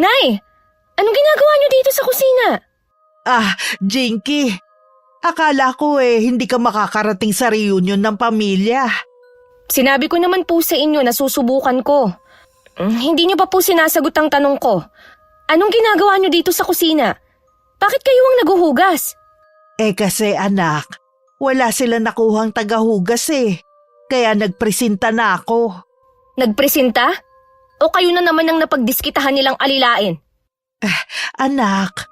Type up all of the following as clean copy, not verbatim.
Nay! Anong ginagawa niyo dito sa kusina? Jinky. Akala ko hindi ka makakarating sa reunion ng pamilya. Sinabi ko naman po sa inyo na susubukan ko. Hindi niyo pa po sinasagot ang tanong ko. Anong ginagawa niyo dito sa kusina? Bakit kayo ang naguhugas? Kasi anak, wala sila nakuhang tagahugas Kaya nagpresenta na ako. Nagpresenta? O kayo na naman ang napagdiskitahan nilang alilain? Anak.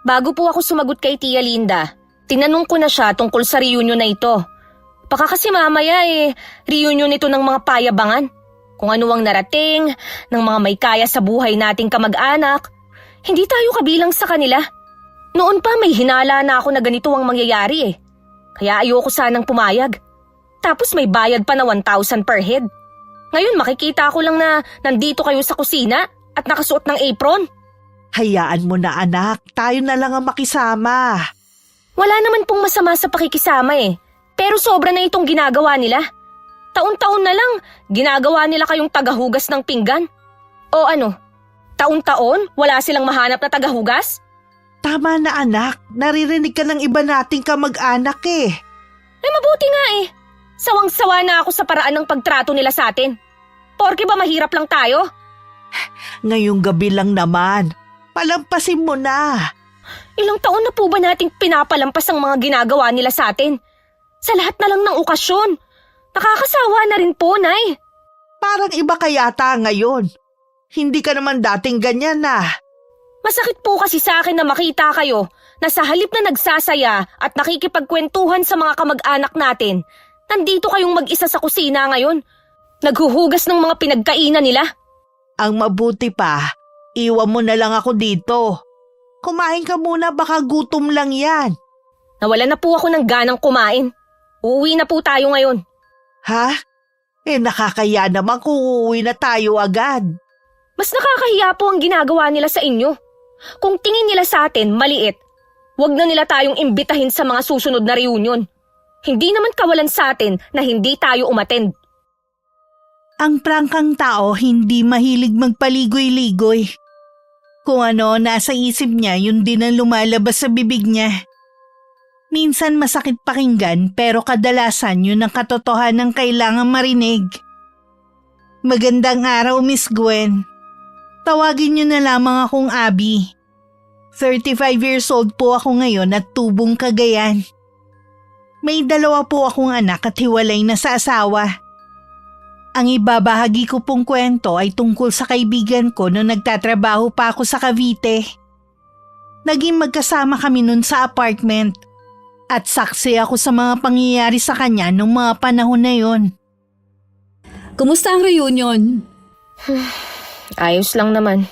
Bago po ako sumagot kay Tia Linda, tinanong ko na siya tungkol sa reunion na ito. Baka kasi mamaya reunion ito ng mga payabangan. Kung ano ang narating, ng mga may kaya sa buhay nating kamag-anak, hindi tayo kabilang sa kanila. Noon pa may hinala na ako na ganito ang mangyayari Kaya ayoko sanang pumayag. Tapos may bayad pa na 1,000 per head. Ngayon makikita ko lang na nandito kayo sa kusina at nakasuot ng apron. Hayaan mo na anak, tayo na lang ang makisama. Wala naman pong masama sa pakikisama Pero sobra na itong ginagawa nila. Taon-taon na lang, ginagawa nila kayong tagahugas ng pinggan. O ano, taon-taon wala silang mahanap na tagahugas? Tama na anak, naririnig ka ng iba nating kamag-anak Mabuti nga Sawang-sawa na ako sa paraan ng pagtrato nila sa atin. Porke ba mahirap lang tayo? Ngayong gabi lang naman, palampasin mo na. Ilang taon na po ba nating pinapalampas ang mga ginagawa nila sa atin? Sa lahat na lang ng okasyon. Nakakasawa na rin po, Nay. Parang iba ka yata ngayon. Hindi ka naman dating ganyan Masakit po kasi sa akin na makita kayo na sa halip na nagsasaya at nakikipagkwentuhan sa mga kamag-anak natin, nandito kayong mag-isa sa kusina ngayon. Naghuhugas ng mga pinagkainan nila. Ang mabuti pa, iwan mo na lang ako dito. Kumain ka muna, baka gutom lang yan. Nawala na po ako ng ganang kumain. Uuwi na po tayo ngayon. Ha? Nakakaya naman kung uuwi na tayo agad. Mas nakakahiya po ang ginagawa nila sa inyo. Kung tingin nila sa atin maliit, wag na nila tayong imbitahin sa mga susunod na reunion. Hindi naman kawalan sa atin na hindi tayo umattend. Ang prangkang tao hindi mahilig magpaligoy-ligoy. Kung ano nasa isip niya, yun din ang lumalabas sa bibig niya. Minsan masakit pakinggan pero kadalasan yun ang katotohanan kailangan marinig. Magandang araw, Miss Gwen. Tawagin niyo na lamang akong Abby. 35 years old po ako ngayon at tubong Cagayan. May 2 po akong anak at hiwalay na sa asawa. Ang ibabahagi ko pong kwento ay tungkol sa kaibigan ko noong nagtatrabaho pa ako sa Cavite. Naging magkasama kami noon sa apartment at saksi ako sa mga pangyayari sa kanya noong mga panahon na yon. Kumusta ang reunion? Ayos lang naman.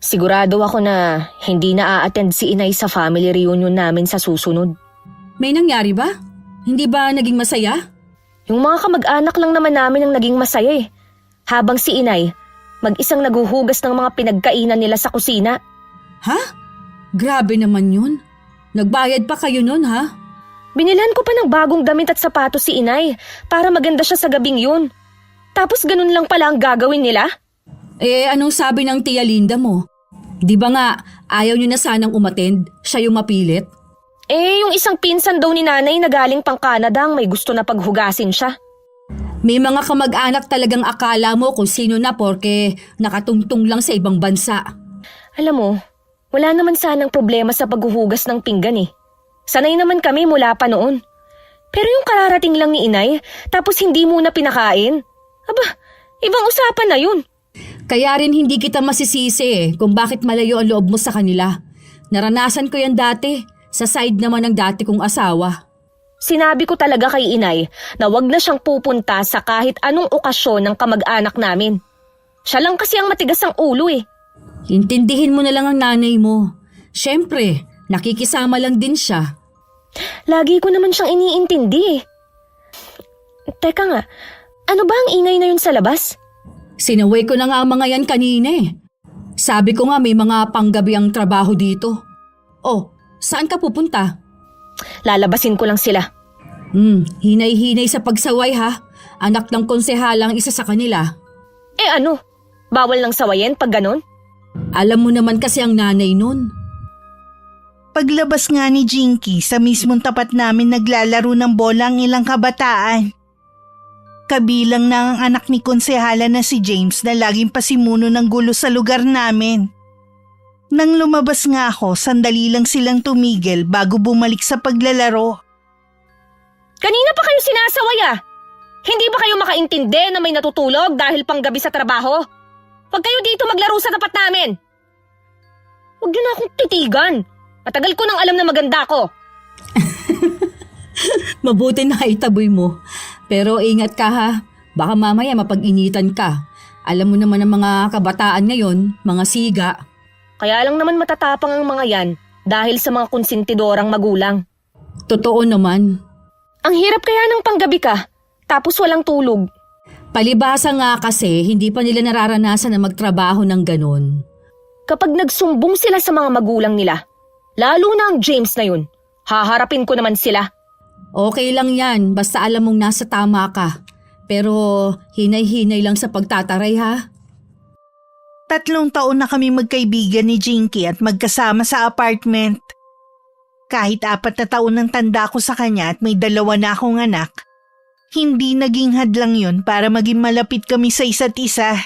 Sigurado ako na hindi na a-attend si Inay sa family reunion namin sa susunod. May nangyari ba? Hindi ba naging masaya? Yung mga kamag-anak lang naman namin ang naging masaya Habang si Inay, mag-isang naguhugas ng mga pinagkainan nila sa kusina. Ha? Grabe naman yun. Nagbayad pa kayo nun ha? Binilan ko pa ng bagong damit at sapatos si Inay para maganda siya sa gabing yun. Tapos ganun lang pala ang gagawin nila? Anong sabi ng Tia Linda mo? Di ba nga, ayaw niyo na sanang umattend, siya yung mapilit? Yung isang pinsan daw ni Nanay na galing pang Canada ang may gusto na paghugasin siya. May mga kamag-anak talagang akala mo kung sino na porke nakatungtong lang sa ibang bansa. Alam mo, wala naman sanang problema sa paghuhugas ng pinggan Sanay naman kami mula pa noon. Pero yung kararating lang ni Inay, tapos hindi muna pinakain? Aba, ibang usapan na yun. Kaya rin hindi kita masisisi kung bakit malayo ang loob mo sa kanila. Naranasan ko yan dati, sa side naman ng dati kong asawa. Sinabi ko talaga kay Inay na wag na siyang pupunta sa kahit anong okasyon ng kamag-anak namin. Siya lang kasi ang matigas ang ulo Intindihin mo na lang ang nanay mo. Siyempre, nakikisama lang din siya. Lagi ko naman siyang iniintindi Teka nga, ano ba ang ingay na yun sa labas? Sinaway ko na nga ang mga yan kanina Sabi ko nga may mga panggabi ang trabaho dito. Oh, saan ka pupunta? Lalabasin ko lang sila. Hinay-hinay sa pagsaway ha. Anak ng konsehalang isa sa kanila. Ano? Bawal lang sawayin pag ganon? Alam mo naman kasi ang nanay nun. Paglabas nga ni Jinky, sa mismong tapat namin naglalaro ng bola ang ilang kabataan. Kabilang na ang anak ni konsehala na si James na laging pasimuno ng gulo sa lugar namin. Nang lumabas nga ako, sandali lang silang tumigil bago bumalik sa paglalaro. Kanina pa kayo sinasaway ah! Hindi ba kayo makaintindi na may natutulog dahil panggabi sa trabaho? Huwag kayo dito maglaro sa tapat namin! Huwag niyo na akong titigan! Matagal ko nang alam na maganda ko! Mabuti na itaboy mo. Pero ingat ka ha, baka mamaya mapag-initan ka. Alam mo naman ang mga kabataan ngayon, mga siga. Kaya lang naman matatapang ang mga yan dahil sa mga konsentidorang magulang. Totoo naman. Ang hirap kaya ng panggabi ka, tapos walang tulog. Palibasa nga kasi hindi pa nila nararanasan na magtrabaho ng ganon. Kapag nagsumbong sila sa mga magulang nila, lalo na ang James na yun, haharapin ko naman sila. Okay lang yan, basta alam mong nasa tama ka. Pero hinay-hinay lang sa pagtataray ha. 3 taon na kami magkaibigan ni Jinky at magkasama sa apartment. Kahit 4 na taon ang tanda ko sa kanya at may 2 na akong anak, hindi naging hadlang yun para maging malapit kami sa isa't isa.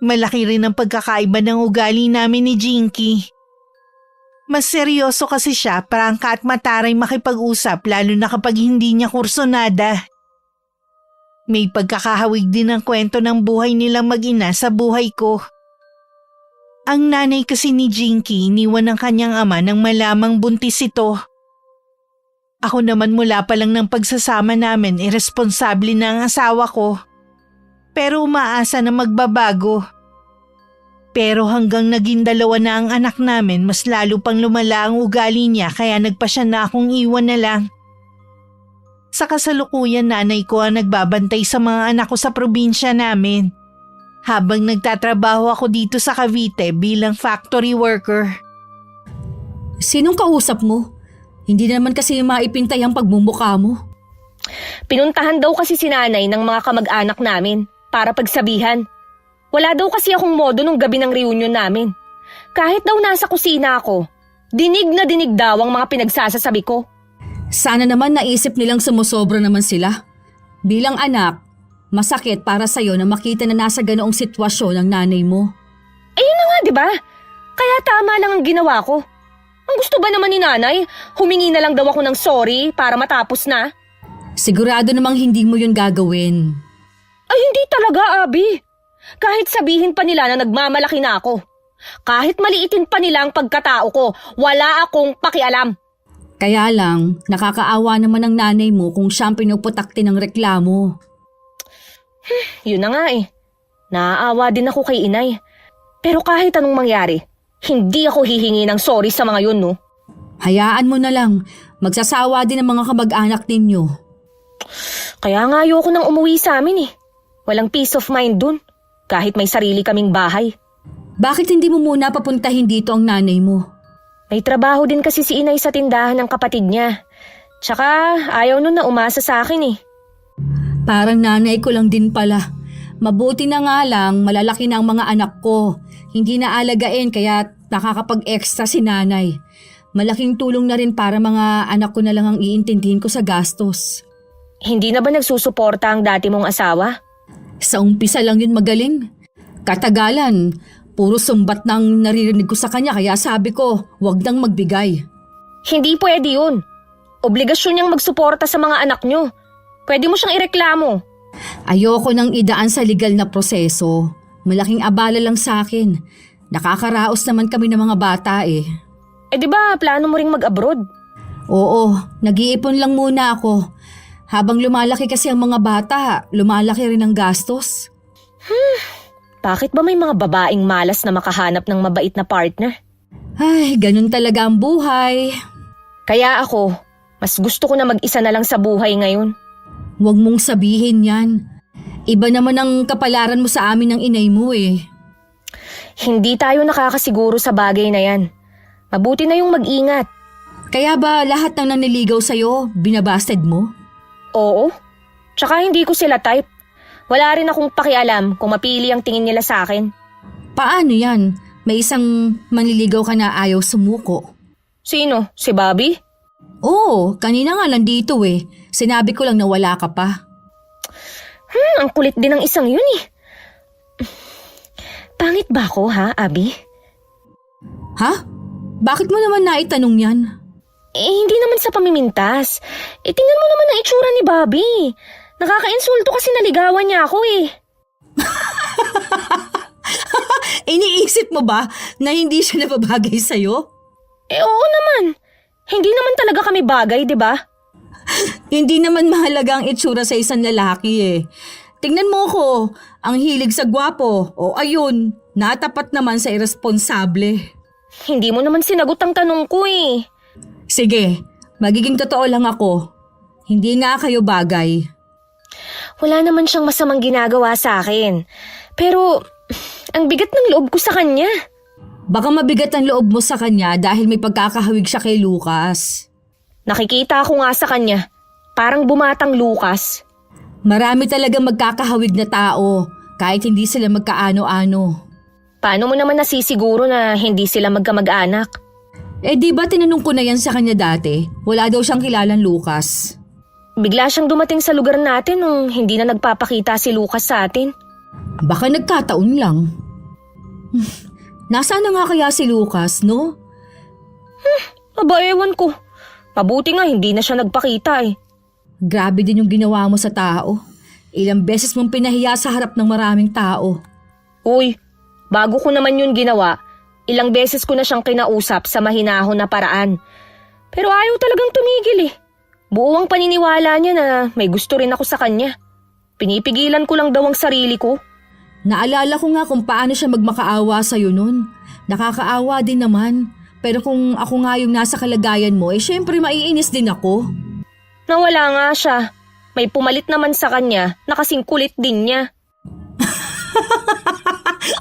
Malaki rin ang pagkakaiba ng ugali namin ni Jinky. Mas seryoso kasi siya, prangka at mataray makipag-usap lalo na kapag hindi niya kursonada. May pagkakahawig din ang kwento ng buhay nilang mag-ina sa buhay ko. Ang nanay kasi ni Jinky iniwan ng kanyang ama nang malamang buntis ito. Ako naman mula pa lang ng pagsasama namin iresponsable na ang asawa ko. Pero umaasa na magbabago. Pero hanggang naging 2 na ang anak namin, mas lalo pang lumala ang ugali niya kaya nagpasya na akong iwan na lang. Sa kasalukuyan nanay ko ang nagbabantay sa mga anak ko sa probinsya namin. Habang nagtatrabaho ako dito sa Cavite bilang factory worker. Sinong kausap mo? Hindi naman kasi maipintay ang pagmumukha mo. Pinuntahan daw kasi si nanay ng mga kamag-anak namin para pagsabihan. Wala daw kasi akong modo nung gabi ng reunion namin. Kahit daw nasa kusina ako, dinig na dinig daw ang mga pinagsasasabi ko. Sana naman naisip nilang sumusobra naman sila. Bilang anak, masakit para sa'yo na makita na nasa ganoong sitwasyon ang nanay mo. Ayun na nga, di ba? Kaya tama lang ang ginawa ko. Ang gusto ba naman ni nanay, humingi na lang daw ako ng sorry para matapos na? Sigurado namang hindi mo yun gagawin. Ay hindi talaga, Abby. Kahit sabihin pa nila na nagmamalaki na ako. Kahit maliitin pa nila ang pagkatao ko, wala akong pakialam. Kaya lang, nakakaawa naman ang nanay mo kung siyang pinuputakti ng reklamo. Yun na nga eh. Naaawa din ako kay inay. Pero kahit anong mangyari, hindi ako hihingi ng sorry sa mga yun, no? Hayaan mo na lang. Magsasawa din ang mga kamag-anak ninyo. Kaya nga ayoko nang umuwi sa amin eh. Walang peace of mind dun. Kahit may sarili kaming bahay. Bakit hindi mo muna papuntahin dito ang nanay mo? May trabaho din kasi si inay sa tindahan ng kapatid niya. Tsaka ayaw nun na umasa sa akin eh. Parang nanay ko lang din pala. Mabuti na nga lang malalaki na ang mga anak ko. Hindi na alagain kaya nakakapag-extra si nanay. Malaking tulong na rin para mga anak ko na lang ang iintindihin ko sa gastos. Hindi na ba nagsusuporta ang dati mong asawa? Sa umpisa lang yun magaling. Katagalan, puro sumbat nang naririnig ko sa kanya kaya sabi ko, wag nang magbigay. Hindi pwede yun. Obligasyon niyang magsuporta sa mga anak niyo. Pwede mo siyang ireklamo. Ayoko nang idaan sa legal na proseso. Malaking abala lang sa akin. Nakakaraos naman kami ng mga bata eh. Eh di ba plano mo ring mag-abroad? Oo, nag-iipon lang muna ako. Habang lumalaki kasi ang mga bata, lumalaki rin ang gastos. Bakit ba may mga babaeng malas na makahanap ng mabait na partner? Ay, ganun talaga ang buhay. Kaya ako, mas gusto ko na mag-isa na lang sa buhay ngayon. Huwag mong sabihin yan. Iba naman ang kapalaran mo sa amin ng inay mo eh. Hindi tayo nakakasiguro sa bagay na yan. Mabuti na yung mag-ingat. Kaya ba lahat ng naniligaw sa'yo, binabasted mo? Oo. Tsaka hindi ko sila type. Wala rin akong pakialam kung mapili ang tingin nila sa akin. Paano yan? May isang manliligaw ka na ayaw sumuko. Sino? Si Bobby? Oo, kanina nga nandito eh. Sinabi ko lang na wala ka pa. Ang kulit din ng isang yun eh. Pangit ba ako ha, Abby? Ha? Bakit mo naman naitanong yan? Hindi naman sa pamimintas. Tingnan mo naman ang itsura ni Bobby. Nakaka-insulto kasi naligawan niya ako eh. Iniisip mo ba na hindi siya nababagay sa'yo? Oo naman. Hindi naman talaga kami bagay, di ba? Hindi naman mahalaga ang itsura sa isang lalaki eh. Tingnan mo ko, ang hilig sa gwapo. O ayun, natapat naman sa irresponsable. Hindi mo naman sinagot ang tanong ko eh. Sige, magiging totoo lang ako. Hindi nga kayo bagay. Wala naman siyang masamang ginagawa sa akin. Pero, ang bigat ng loob ko sa kanya. Baka mabigat ang loob mo sa kanya dahil may pagkakahawig siya kay Lucas. Nakikita ko nga sa kanya. Parang bumatang Lucas. Marami talaga magkakahawig na tao kahit hindi sila magkaano-ano. Paano mo naman nasisiguro na hindi sila magkamag-anak? Eh di ba tinanong ko na yan sa kanya dati? Wala daw siyang kilalang Lucas. Bigla siyang dumating sa lugar natin nung hindi na nagpapakita si Lucas sa atin. Baka nagkataon lang. Nasaan na nga kaya si Lucas, no? Aba, ewan ko. Mabuti nga hindi na siya nagpakita eh. Grabe din yung ginawa mo sa tao. Ilang beses mong pinahiya sa harap ng maraming tao. Uy, bago ko naman yun ginawa, ilang beses ko na siyang kinausap sa mahinahon na paraan. Pero ayaw talagang tumigil eh. Buo ang paniniwala niya na may gusto rin ako sa kanya. Pinipigilan ko lang daw ang sarili ko. Naalala ko nga kung paano siya magmakaawa sa'yo nun. Nakakaawa din naman. Pero kung ako nga yung nasa kalagayan mo, syempre maiinis din ako. Nawala nga siya. May pumalit naman sa kanya na kasing kulit din niya.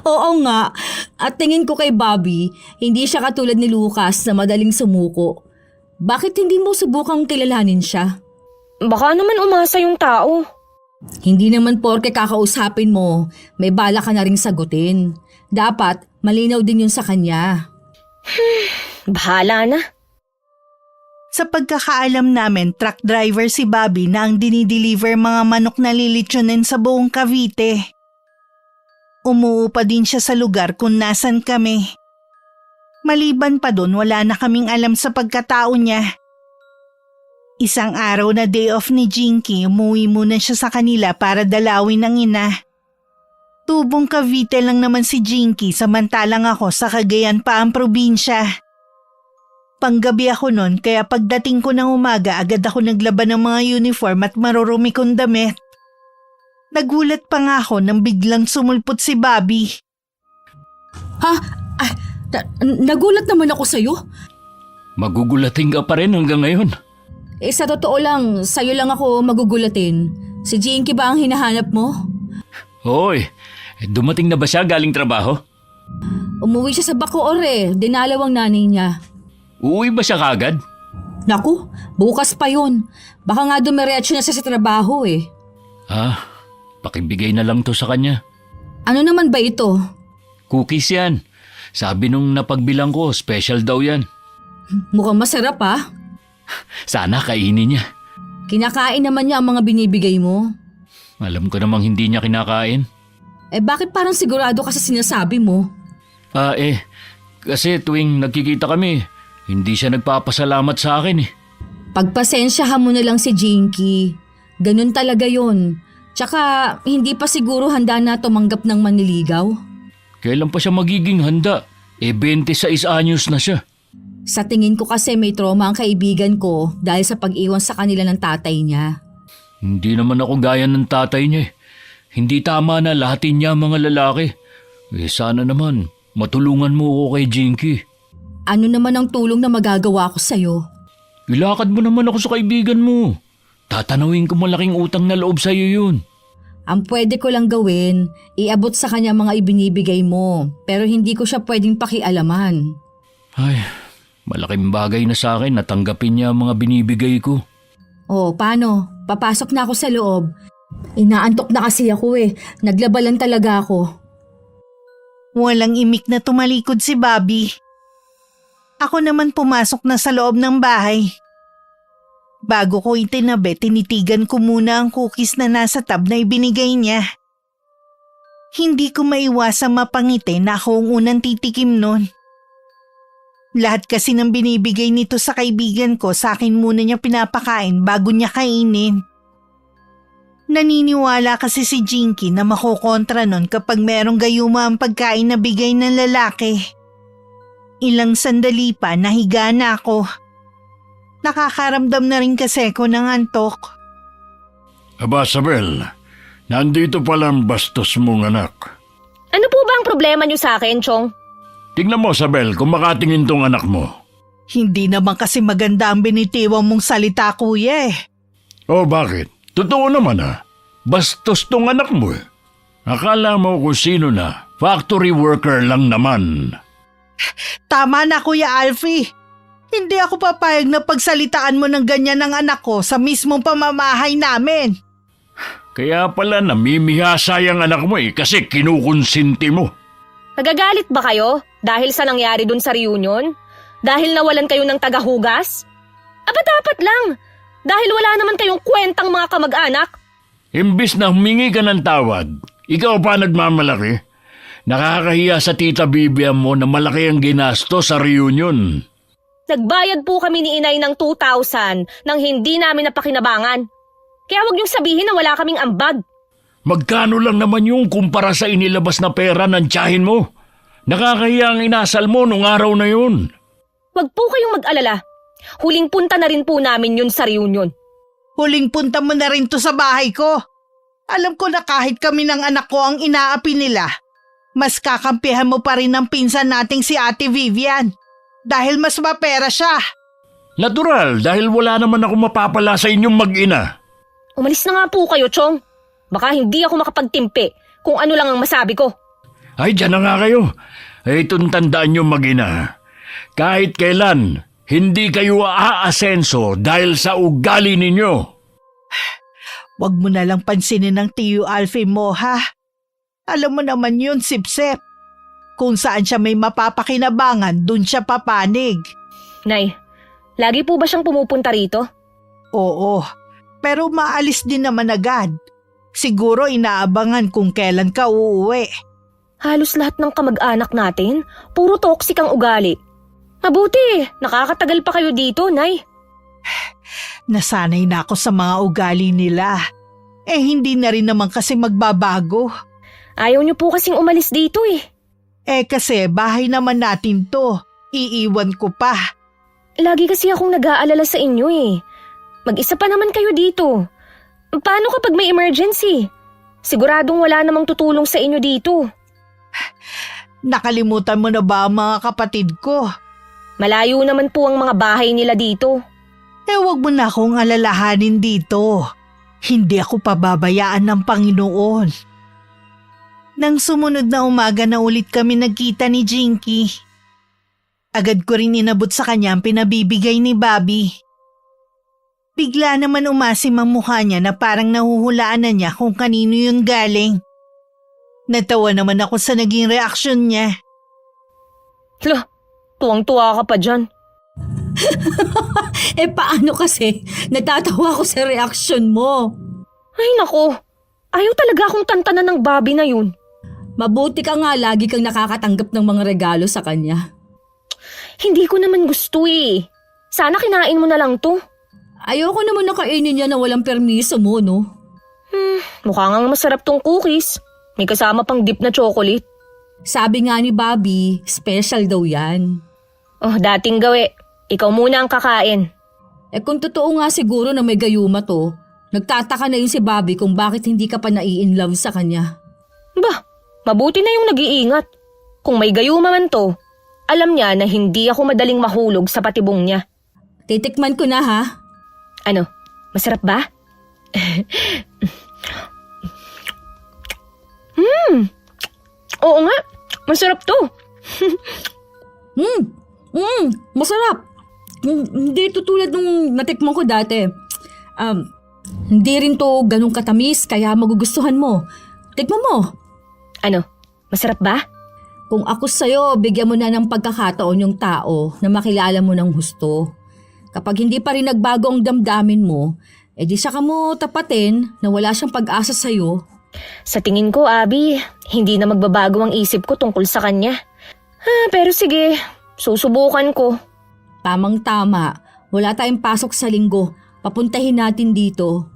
Oo nga. At tingin ko kay Bobby, hindi siya katulad ni Lucas na madaling sumuko. Bakit hindi mo subukang kilalanin siya? Baka naman umasa yung tao. Hindi naman porke kakausapin mo, may bala ka na ring sagutin. Dapat malinaw din yun sa kanya. Bahala na. Sa pagkakaalam namin, truck driver si Bobby na ang dinideliver mga manok na lilitsunin sa buong Cavite. Umuupa din siya sa lugar kung nasan kami. Maliban pa dun, wala na kaming alam sa pagkatao niya. Isang araw na day off ni Jinky, umuwi muna siya sa kanila para dalawin ang ina. Tubong Cavite lang naman si Jinky samantalang ako sa Cagayan pa ang probinsya. Panggabi ako nun kaya pagdating ko ng umaga agad ako naglaban ng mga uniform at marurumi kong damit. Nagulat pa nga ako nang biglang sumulpot si Bobby. Nagulat naman ako sa'yo. Magugulating ka pa rin hanggang ngayon. Sa totoo lang, sa'yo lang ako magugulatin. Si Jinky ba ang hinahanap mo? Hoy, dumating na ba siya galing trabaho? Umuwi siya sa Bacoor dinalaw ang nanay niya. Uuwi ba siya kagad? Naku, bukas pa yun. Baka nga dumiretso na siya sa trabaho Pakibigay na lang to sa kanya. Ano naman ba ito? Cookies yan. Sabi nung napagbilang ko, special daw yan. Mukhang masarap Sana kainin niya. Kinakain naman niya ang mga binibigay mo. Alam ko namang hindi niya kinakain. Bakit parang sigurado ka sa sinasabi mo? Kasi tuwing nagkikita kami, hindi siya nagpapasalamat sa akin Pagpasensyahan mo na lang si Jinky. Ganun talaga yon. Tsaka hindi pa siguro handa na tumanggap ng manliligaw. Kailan pa siya magiging handa? 26 anyos na siya. Sa tingin ko kasi may trauma ang kaibigan ko dahil sa pag-iwan sa kanila ng tatay niya. Hindi naman ako gaya ng tatay niya Hindi tama na lahatin niya mga lalaki. Sana naman, matulungan mo ako kay Jinky. Ano naman ang tulong na magagawa ko sa'yo? Ilakad mo naman ako sa kaibigan mo. Tatanawin ko malaking utang na loob sa'yo yun. Ang pwede ko lang gawin, iabot sa kanya mga ibinibigay mo, pero hindi ko siya pwedeng pakialaman. Ay, malaking bagay na sa akin na tanggapin niya ang mga binibigay ko. Paano? Papasok na ako sa loob. Inaantok na kasi ako Naglaba lang talaga ako. Walang imik na tumalikod si Bobby. Ako naman pumasok na sa loob ng bahay. Bago ko itinabi, tinitigan ko muna ang cookies na nasa tab na ibinigay niya. Hindi ko maiwasang mapangiti na ako ang unang titikim nun. Lahat kasi ng binibigay nito sa kaibigan ko sa akin muna niya pinapakain bago niya kainin. Naniniwala kasi si Jinky na makokontra nun kapag merong gayuma ang pagkain na bigay ng lalaki. Ilang sandali pa nahiga na ako. Nakakaramdam na rin kasi ako ng antok. Aba, Sabel, nandito pala ang bastos mong anak. Ano po ba ang problema niyo sa akin, Chong? Tingnan mo, Sabel, kung makatingin tong anak mo. Hindi naman kasi maganda ang binitiwang mong salita, kuya eh. Oh, bakit? Totoo naman bastos tong anak mo eh. Akala mo kung sino na, factory worker lang naman. Tama na, Kuya Alfie. Hindi ako papayag na pagsalitaan mo ng ganyan ng anak ko sa mismong pamamahay namin. Kaya pala namimihasa yung anak mo kasi kinukonsinti mo. Nagagalit ba kayo dahil sa nangyari dun sa reunion? Dahil nawalan kayo ng tagahugas? Aba dapat lang, dahil wala naman kayong kwentang mga kamag-anak. Imbis na humingi ka ng tawad, ikaw pa nagmamalaki. Nakakahiya sa tita Bibian mo na malaki ang ginasto sa reunion. Nagbayad po kami ni inay ng 2,000 nang hindi namin napakinabangan. Kaya huwag niyong sabihin na wala kaming ambag. Magkano lang naman yung kumpara sa inilabas na pera ng tiyahin mo? Nakakahiya ang inasal mo nung araw na yun. Huwag po kayong mag-alala. Huling punta na rin po namin yun sa reunion. Huling punta mo na rin to sa bahay ko. Alam ko na kahit kami ng anak ko ang inaapi nila, mas kakampihan mo pa rin ng pinsan nating si Ate Vivian. Dahil mas mapera siya. Natural, dahil wala naman ako mapapala sa inyong mag-ina. Umalis na nga po kayo, Chong. Baka hindi ako makapagtimpi kung ano lang ang masabi ko. Ay, dyan na nga kayo. Itong tandaan nyo mag-ina. Kahit kailan, hindi kayo aasenso dahil sa ugali ninyo. Huwag mo na lang pansinin ng Tiyo Alfie mo, ha? Alam mo naman yun, Sipsep. Kung saan siya may mapapakinabangan, dun siya papanig. Nay, lagi po ba siyang pumupunta rito? Oo, pero maalis din naman agad. Siguro inaabangan kung kailan ka uuwi. Halos lahat ng kamag-anak natin, puro toxic ang ugali. Mabuti, nakakatagal pa kayo dito, Nay. Nasanay na ako sa mga ugali nila. Hindi na rin naman kasi magbabago. Ayaw niyo po kasing umalis dito eh. Kasi bahay naman natin to. Iiwan ko pa. Lagi kasi akong nag-aalala sa inyo eh. Mag-isa pa naman kayo dito. Paano kapag may emergency? Siguradong wala namang tutulong sa inyo dito. Nakalimutan mo na ba ang mga kapatid ko? Malayo naman po ang mga bahay nila dito. Wag mo na akong alalahanin dito. Hindi ako pababayaan ng Panginoon. Nang sumunod na umaga na ulit kami nagkita ni Jinky, agad ko rin inabot sa kanya ang pinabibigay ni Bobby. Bigla naman umasim ang mukha niya na parang nahuhulaan na niya kung kanino yun galing. Natawa naman ako sa naging reaksyon niya. Hala, tuwang-tuwa ka pa dyan. Paano kasi? Natatawa ako sa reaksyon mo. Ay nako, ayaw talaga akong tantanan ng Bobby na yun. Mabuti ka nga lagi kang nakakatanggap ng mga regalo sa kanya. Hindi ko naman gusto eh. Sana kinain mo na lang to. Ayoko naman na kainin niya na walang permiso mo, no? Mukha ngang masarap tong cookies. May kasama pang dip na chocolate. Sabi nga ni Bobby, special daw yan. Oh, dating gawi. Ikaw muna ang kakain. Kung totoo nga siguro na may gayuma to, nagtataka na yun si Bobby kung bakit hindi ka pa nai-inlove sa kanya. Bah, mabuti na yung nag-iingat. Kung may gayuma man to, alam niya na hindi ako madaling mahulog sa patibong niya. Titikman ko na ha. Ano, masarap ba? Oo nga, masarap to. Masarap. Hindi ito tulad nung natikman ko dati. Hindi rin to ganun katamis kaya magugustuhan mo. Tikman mo. Ano, masarap ba? Kung ako sa'yo, bigyan mo na ng pagkakataon yung tao na makilala mo ng husto. Kapag hindi pa rin nagbago ang damdamin mo, edi saka mo tapatin na wala siyang pag-asa sa'yo. Sa tingin ko, Abby, hindi na magbabago ang isip ko tungkol sa kanya. Pero sige, susubukan ko. Tamang-tama, wala tayong pasok sa linggo. Papuntahin natin dito.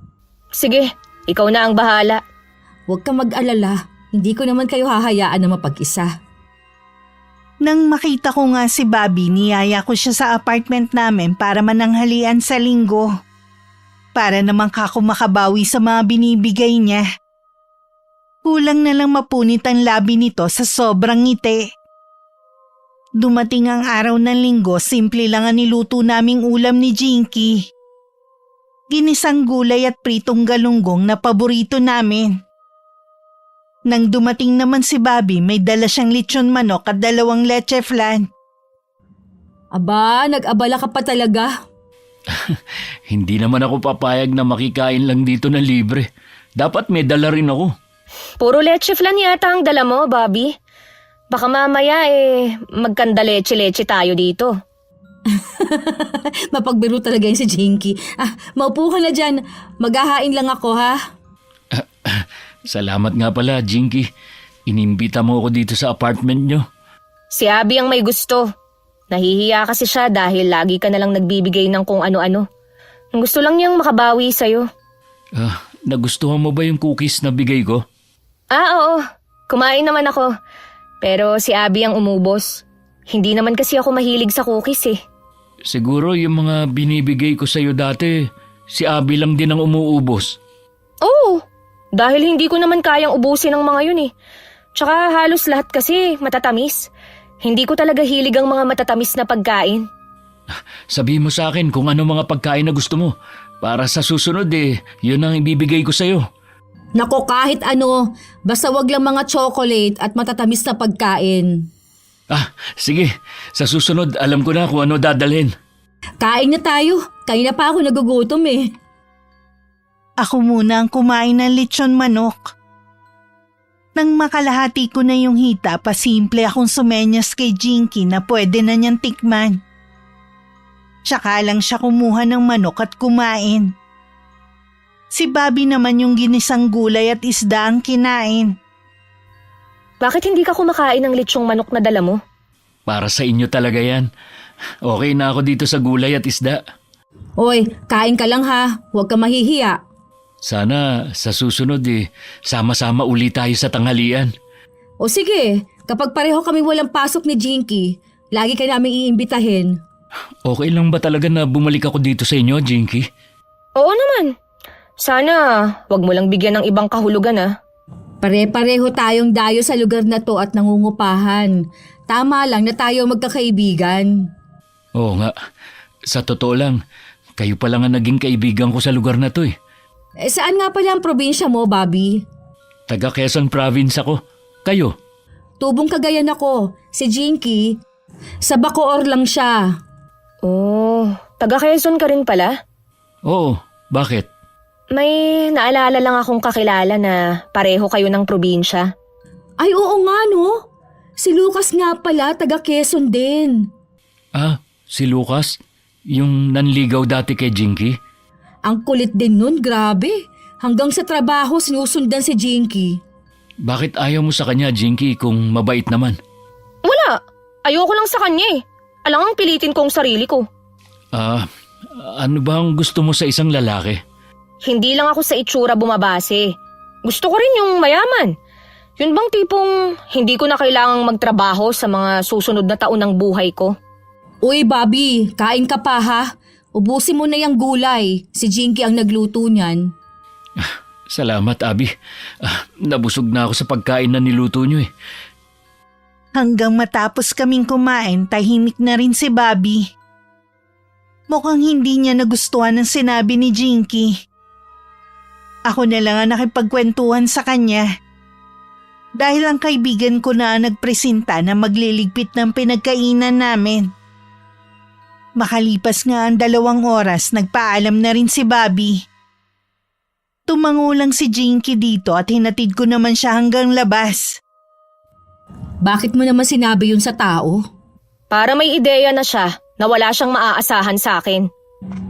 Sige, ikaw na ang bahala. Huwag kang mag-alala, hindi ko naman kayo hahayaan na mapag-isa. Nang makita ko nga si Bobby, niyaya ko siya sa apartment namin para mananghalian sa linggo. Para naman kako makabawi sa mga binibigay niya. Kulang na lang mapunit ang labi nito sa sobrang ngiti. Dumating ang araw ng linggo, simple lang ang niluto naming ulam ni Jinky. Ginisang gulay at pritong galunggong na paborito namin. Nang dumating naman si Bobby, may dala siyang lechon manok at 2 leche flan. Aba, nag-abala ka pa talaga. Hindi naman ako papayag na makikain lang dito na libre. Dapat may dala rin ako. Puro leche flan yata ang dala mo, Bobby. Baka mamaya magkanda leche-leche tayo dito. Mapagbiro talaga yun si Jinky. Maupo ka na dyan. Maghahain lang ako, ha? Salamat nga pala, Jinky. Inimbita mo ako dito sa apartment nyo. Si Abby ang may gusto. Nahihiya kasi siya dahil lagi ka nalang nagbibigay ng kung ano-ano. Gusto lang niyang makabawi sa'yo. Nagustuhan mo ba yung cookies na bigay ko? Oo. Kumain naman ako. Pero si Abby ang umubos. Hindi naman kasi ako mahilig sa cookies eh. Siguro yung mga binibigay ko sa'yo dati, si Abby lang din ang umuubos. Oo. Dahil hindi ko naman kayang ubusin ang mga yun eh. Tsaka halos lahat kasi matatamis. Hindi ko talaga hilig ang mga matatamis na pagkain. Sabihin mo sa akin kung ano mga pagkain na gusto mo. Para sa susunod yun ang ibibigay ko sa'yo. Nako, kahit ano, basta wag lang mga chocolate at matatamis na pagkain. Sige. Sa susunod, alam ko na kung ano dadalhin. Kain na tayo. Kanina pa ako nagugutom eh. Ako muna ang kumain ng lechon manok. Nang makalahati ko na yung hita, pasimple akong sumenyas kay Jinky na pwede na niyang tikman. Tsaka lang siya kumuha ng manok at kumain. Si Bobby naman yung ginisang gulay at isda ang kinain. Bakit hindi ka kumakain ng lechong manok na dala mo? Para sa inyo talaga yan. Okay na ako dito sa gulay at isda. Oy, kain ka lang ha. Huwag ka mahihiya. Sana sa susunod sama-sama uli tayo sa tanghalian. O sige, kapag pareho kami walang pasok ni Jinky, lagi ka namin iimbitahin. Okay lang ba talaga na bumalik ako dito sa inyo, Jinky? Oo naman. Sana wag mo lang bigyan ng ibang kahulugan ah. Pare-pareho tayong dayo sa lugar na to at nangungupahan. Tama lang na tayo magkakaibigan. Oo nga. Sa totoo lang, kayo pa lang ang naging kaibigan ko sa lugar na to eh. Saan nga pala ang probinsya mo, Bobby? Taga Quezon Province ako. Kayo? Tubong Cagayan ako. Si Jinky, sa Bacoor lang siya. Oh, taga Quezon ka rin pala? Oo, bakit? May naalala lang akong kakilala na pareho kayo ng probinsya. Ay oo nga no. Si Lucas nga pala, taga Quezon din. Si Lucas? Yung nanligaw dati kay Jinky? Ang kulit din nun, grabe. Hanggang sa trabaho sinusundan si Jinky. Bakit ayaw mo sa kanya, Jinky, kung mabait naman? Wala. Ayoko lang sa kanya eh. Alangang pilitin ko ang sarili ko. Ano ba ang gusto mo sa isang lalaki? Hindi lang ako sa itsura bumabase. Gusto ko rin yung mayaman. Yun bang tipong hindi ko na kailangang magtrabaho sa mga susunod na taon ng buhay ko? Uy, Bobby, kain ka pa ha? Ubusin mo na yung gulay. Si Jinky ang nagluto niyan. Salamat, Abby. Nabusog na ako sa pagkain na niluto niyo eh. Hanggang matapos kaming kumain, tahimik na rin si Bobby. Mukhang hindi niya nagustuhan ang sinabi ni Jinky. Ako na lang ang nakipagkwentuhan sa kanya. Dahil ang kaibigan ko na nagpresenta na magliligpit ng pinagkainan namin. Makalipas nga ang 2 oras, nagpaalam na rin si Bobby. Tumango lang si Jinky dito at hinatid ko naman siya hanggang labas. Bakit mo naman sinabi yun sa tao? Para may ideya na siya na wala siyang maaasahan sa akin.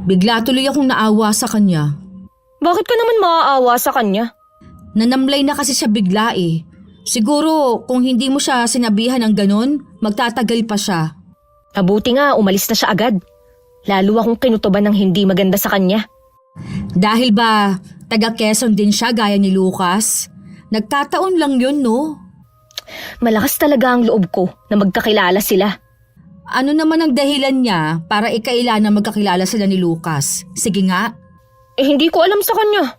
Bigla tuloy akong naawa sa kanya. Bakit ka naman maaawa sa kanya? Nanamlay na kasi siya bigla eh. Siguro kung hindi mo siya sinabihan ng ganon, magtatagal pa siya. Mabuti nga umalis na siya agad. Lalo akong kinutuban ng hindi maganda sa kanya. Dahil ba taga Quezon din siya gaya ni Lucas? Nagkataon lang yun, no? Malakas talaga ang loob ko na magkakilala sila. Ano naman ang dahilan niya para ikaila na magkakilala sila ni Lucas? Sige nga. Hindi ko alam sa kanya.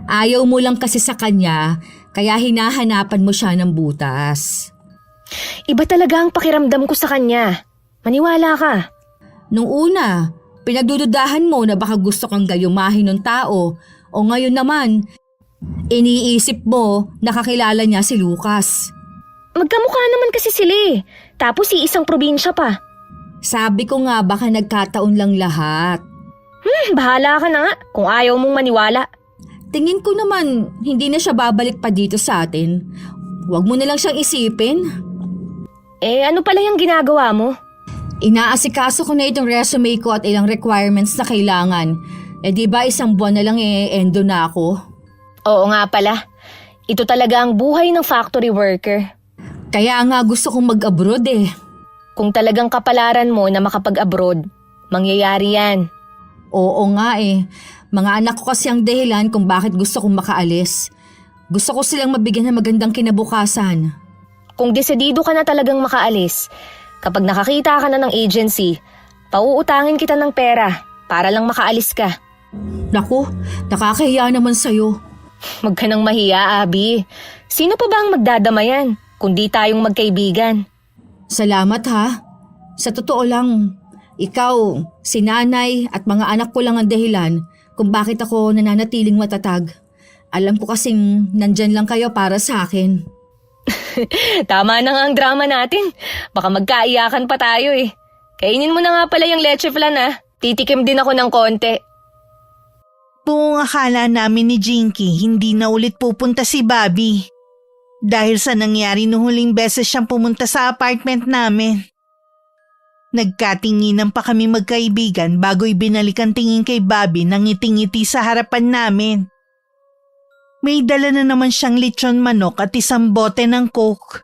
Ayaw mo lang kasi sa kanya, kaya hinahanapan mo siya ng butas. Iba talaga ang pakiramdam ko sa kanya. Maniwala ka. Nung una, pinagdududahan mo na baka gusto kang gayumahin ng tao o ngayon naman, iniisip mo nakakilala niya si Lucas. Magkamukha naman kasi sila eh. Tapos isang probinsya pa. Sabi ko nga baka nagkataon lang lahat. Bahala ka na nga kung ayaw mong maniwala. Tingin ko naman hindi na siya babalik pa dito sa atin. Huwag mo na lang siyang isipin. Ano pala yung ginagawa mo? Inaasikaso ko na itong resume ko at ilang requirements na kailangan. Di ba 1 buwan na lang endo na ako? Oo nga pala. Ito talaga ang buhay ng factory worker. Kaya nga gusto kong mag-abroad eh. Kung talagang kapalaran mo na makapag-abroad, mangyayari yan. Oo nga eh. Mga anak ko kasi ang dahilan kung bakit gusto kong makaalis. Gusto ko silang mabigyan ng magandang kinabukasan. Kung desidido ka na talagang makaalis, kapag nakakita ka na ng agency, pauutangin kita ng pera para lang makaalis ka. Naku, nakakahiya naman sa'yo. Huwag ka nang mahiya, Abby. Sino pa ba ang magdadamayan, kundi tayong magkaibigan? Salamat ha. Sa totoo lang, ikaw, si nanay at mga anak ko lang ang dahilan kung bakit ako nananatiling matatag. Alam ko kasing nandyan lang kayo para sa akin. Tama na nga ang drama natin. Baka magkaiyakan pa tayo eh. Kainin mo na nga pala yung leche flan ah. Titikim din ako ng konti. Buong akala namin ni Jinky hindi na ulit pupunta si Bobby. Dahil sa nangyari nung huling beses siyang pumunta sa apartment namin. Nagkatinginan pa kami magkaibigan bago ibinalik ang tingin kay Bobby nang ngiting-ngiti sa harapan namin. May dala na naman siyang lechon manok at 1 bote ng Coke.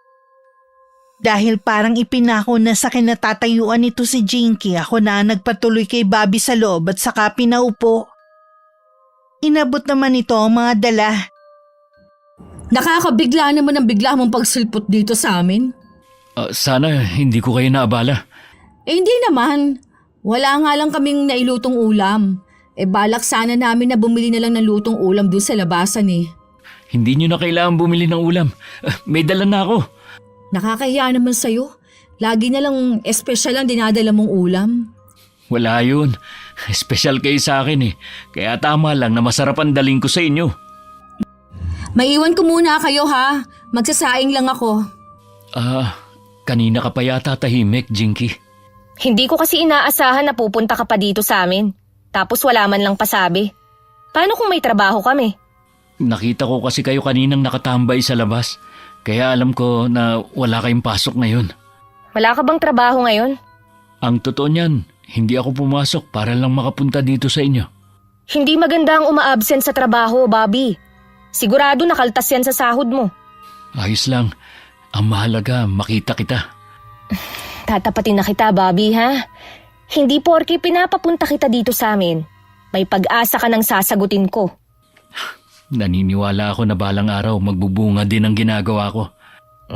Dahil parang ipinako na sa kinatatayuan nito si Jinky, ako na nagpatuloy kay Bobby sa loob at saka pinaupo. Inabot naman ito ang mga dala. Nakakabigla naman ang bigla mong pagsulpot dito sa amin. Sana hindi ko kayo naabala. Hindi naman. Wala nga lang kaming nailutong ulam. Balak sana namin na bumili na lang ng lutong ulam doon sa labasan eh. Hindi nyo na kailangan bumili ng ulam. May dala na ako. Nakakahiya naman sa'yo. Lagi na lang espesyal ang dinadala mong ulam. Wala yun. Espesyal kayo sa akin eh. Kaya tama lang na masarap ang daling ko sa inyo. Maiwan ko muna kayo ha. Magsasaing lang ako. Kanina ka pa yata tahimik, Jinky. Hindi ko kasi inaasahan na pupunta ka pa dito sa amin. Tapos wala man lang pasabi. Paano kung may trabaho kami? Nakita ko kasi kayo kaninang nakatambay sa labas. Kaya alam ko na wala kayong pasok ngayon. Wala ka bang trabaho ngayon? Ang totoo niyan, hindi ako pumasok para lang makapunta dito sa inyo. Hindi maganda ang uma-absent sa trabaho, Bobby. Sigurado nakaltas yan sa sahod mo. Ayos lang. Ang mahalaga, makita kita. Tatapatin na kita, Bobby, ha? Hindi porke pinapapunta kita dito sa amin. May pag-asa ka ng sasagutin ko. Naniniwala ako na balang araw magbubunga din ang ginagawa ko.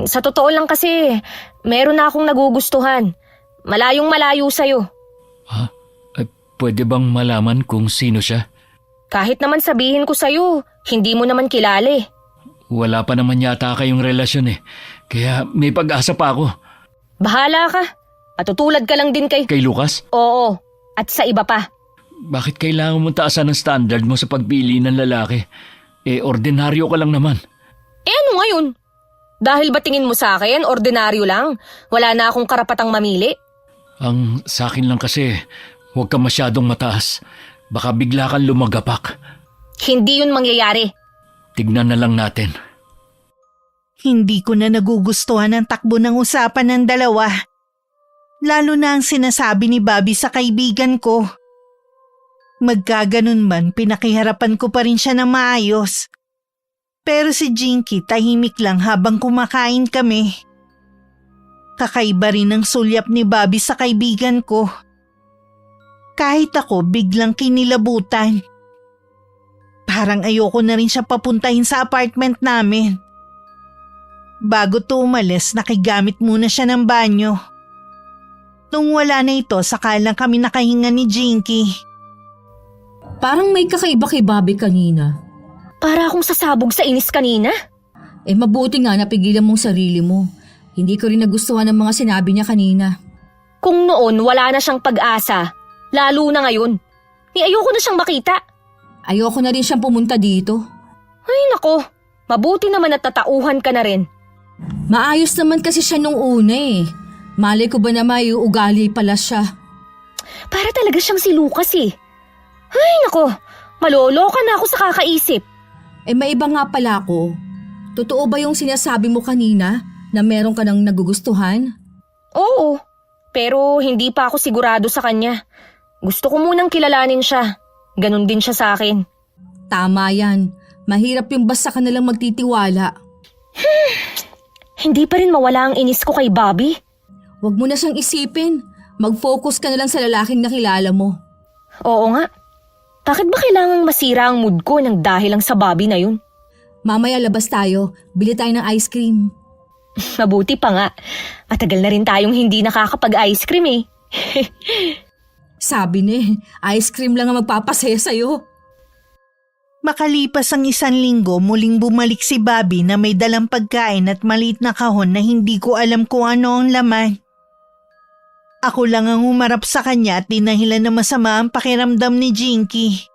Sa totoo lang kasi, meron na akong nagugustuhan. Malayong malayo sa'yo. Pwede bang malaman kung sino siya? Kahit naman sabihin ko sa'yo, hindi mo naman kilala eh. Wala pa naman yata kayong relasyon eh. Kaya may pag-asa pa ako. Bahala ka. Matutulad ka lang din kay... Kay Lucas? Oo, at sa iba pa. Bakit kailangan mo taasan ang standard mo sa pagpili ng lalaki? Ordinaryo ka lang naman. Ano ngayon? Dahil ba tingin mo sa akin, ordinaryo lang? Wala na akong karapatang mamili? Ang sa akin lang kasi, huwag ka masyadong mataas. Baka bigla kang lumagapak. Hindi yun mangyayari. Tignan na lang natin. Hindi ko na nagugustuhan ang takbo ng usapan ng dalawa. Lalo na ang sinasabi ni Bobby sa kaibigan ko. Magkaganon man, pinakiharapan ko pa rin siya ng maayos. Pero si Jinky tahimik lang habang kumakain kami. Kakaiba rin ang sulyap ni Bobby sa kaibigan ko. Kahit ako biglang kinilabutan. Parang ayoko na rin siya papuntahin sa apartment namin. Bago to umalis, nakigamit muna siya ng banyo. Nung wala na ito, saka lang kami nakahinga ni Jinky. Parang may kakaiba kay Bobby kanina. Para akong sasabog sa inis kanina. Mabuti nga napigilan mong sarili mo. Hindi ko rin nagustuhan ang mga sinabi niya kanina. Kung noon wala na siyang pag-asa, lalo na ngayon. Ayoko na siyang makita. Ayoko na rin siyang pumunta dito. Ay nako, mabuti naman at tatauhan ka na rin. Maayos naman kasi siya nung una eh. Malay ko ba na may ugali pala siya. Para talaga siyang si Lucas eh. Ay nako, maloloka na ako sa kakaisip. May iba nga pala ako. Totoo ba yung sinasabi mo kanina na meron ka nang nagugustuhan? Oo, pero hindi pa ako sigurado sa kanya. Gusto ko munang kilalanin siya. Ganon din siya sa akin. Tama yan. Mahirap yung basta ka nalang magtitiwala. Hindi pa rin mawala ang inis ko kay Bobby. Huwag mo na siyang isipin. Mag-focus ka na lang sa lalaking nakilala mo. Oo nga. Bakit ba kailangang masira ang mood ko nang dahil lang sa Bobby na yun? Mamaya labas tayo. Bili tayo ng ice cream. Mabuti pa nga. Matagal na rin tayong hindi nakakapag-ice cream eh. Sabi ni, ice cream lang ang magpapasaya sa'yo. Makalipas ang 1 linggo, muling bumalik si Bobby na may dalang pagkain at maliit na kahon na hindi ko alam kung ano ang laman. Ako lang ang humarap sa kanya at dinahilan na masama ang pakiramdam ni Jinky.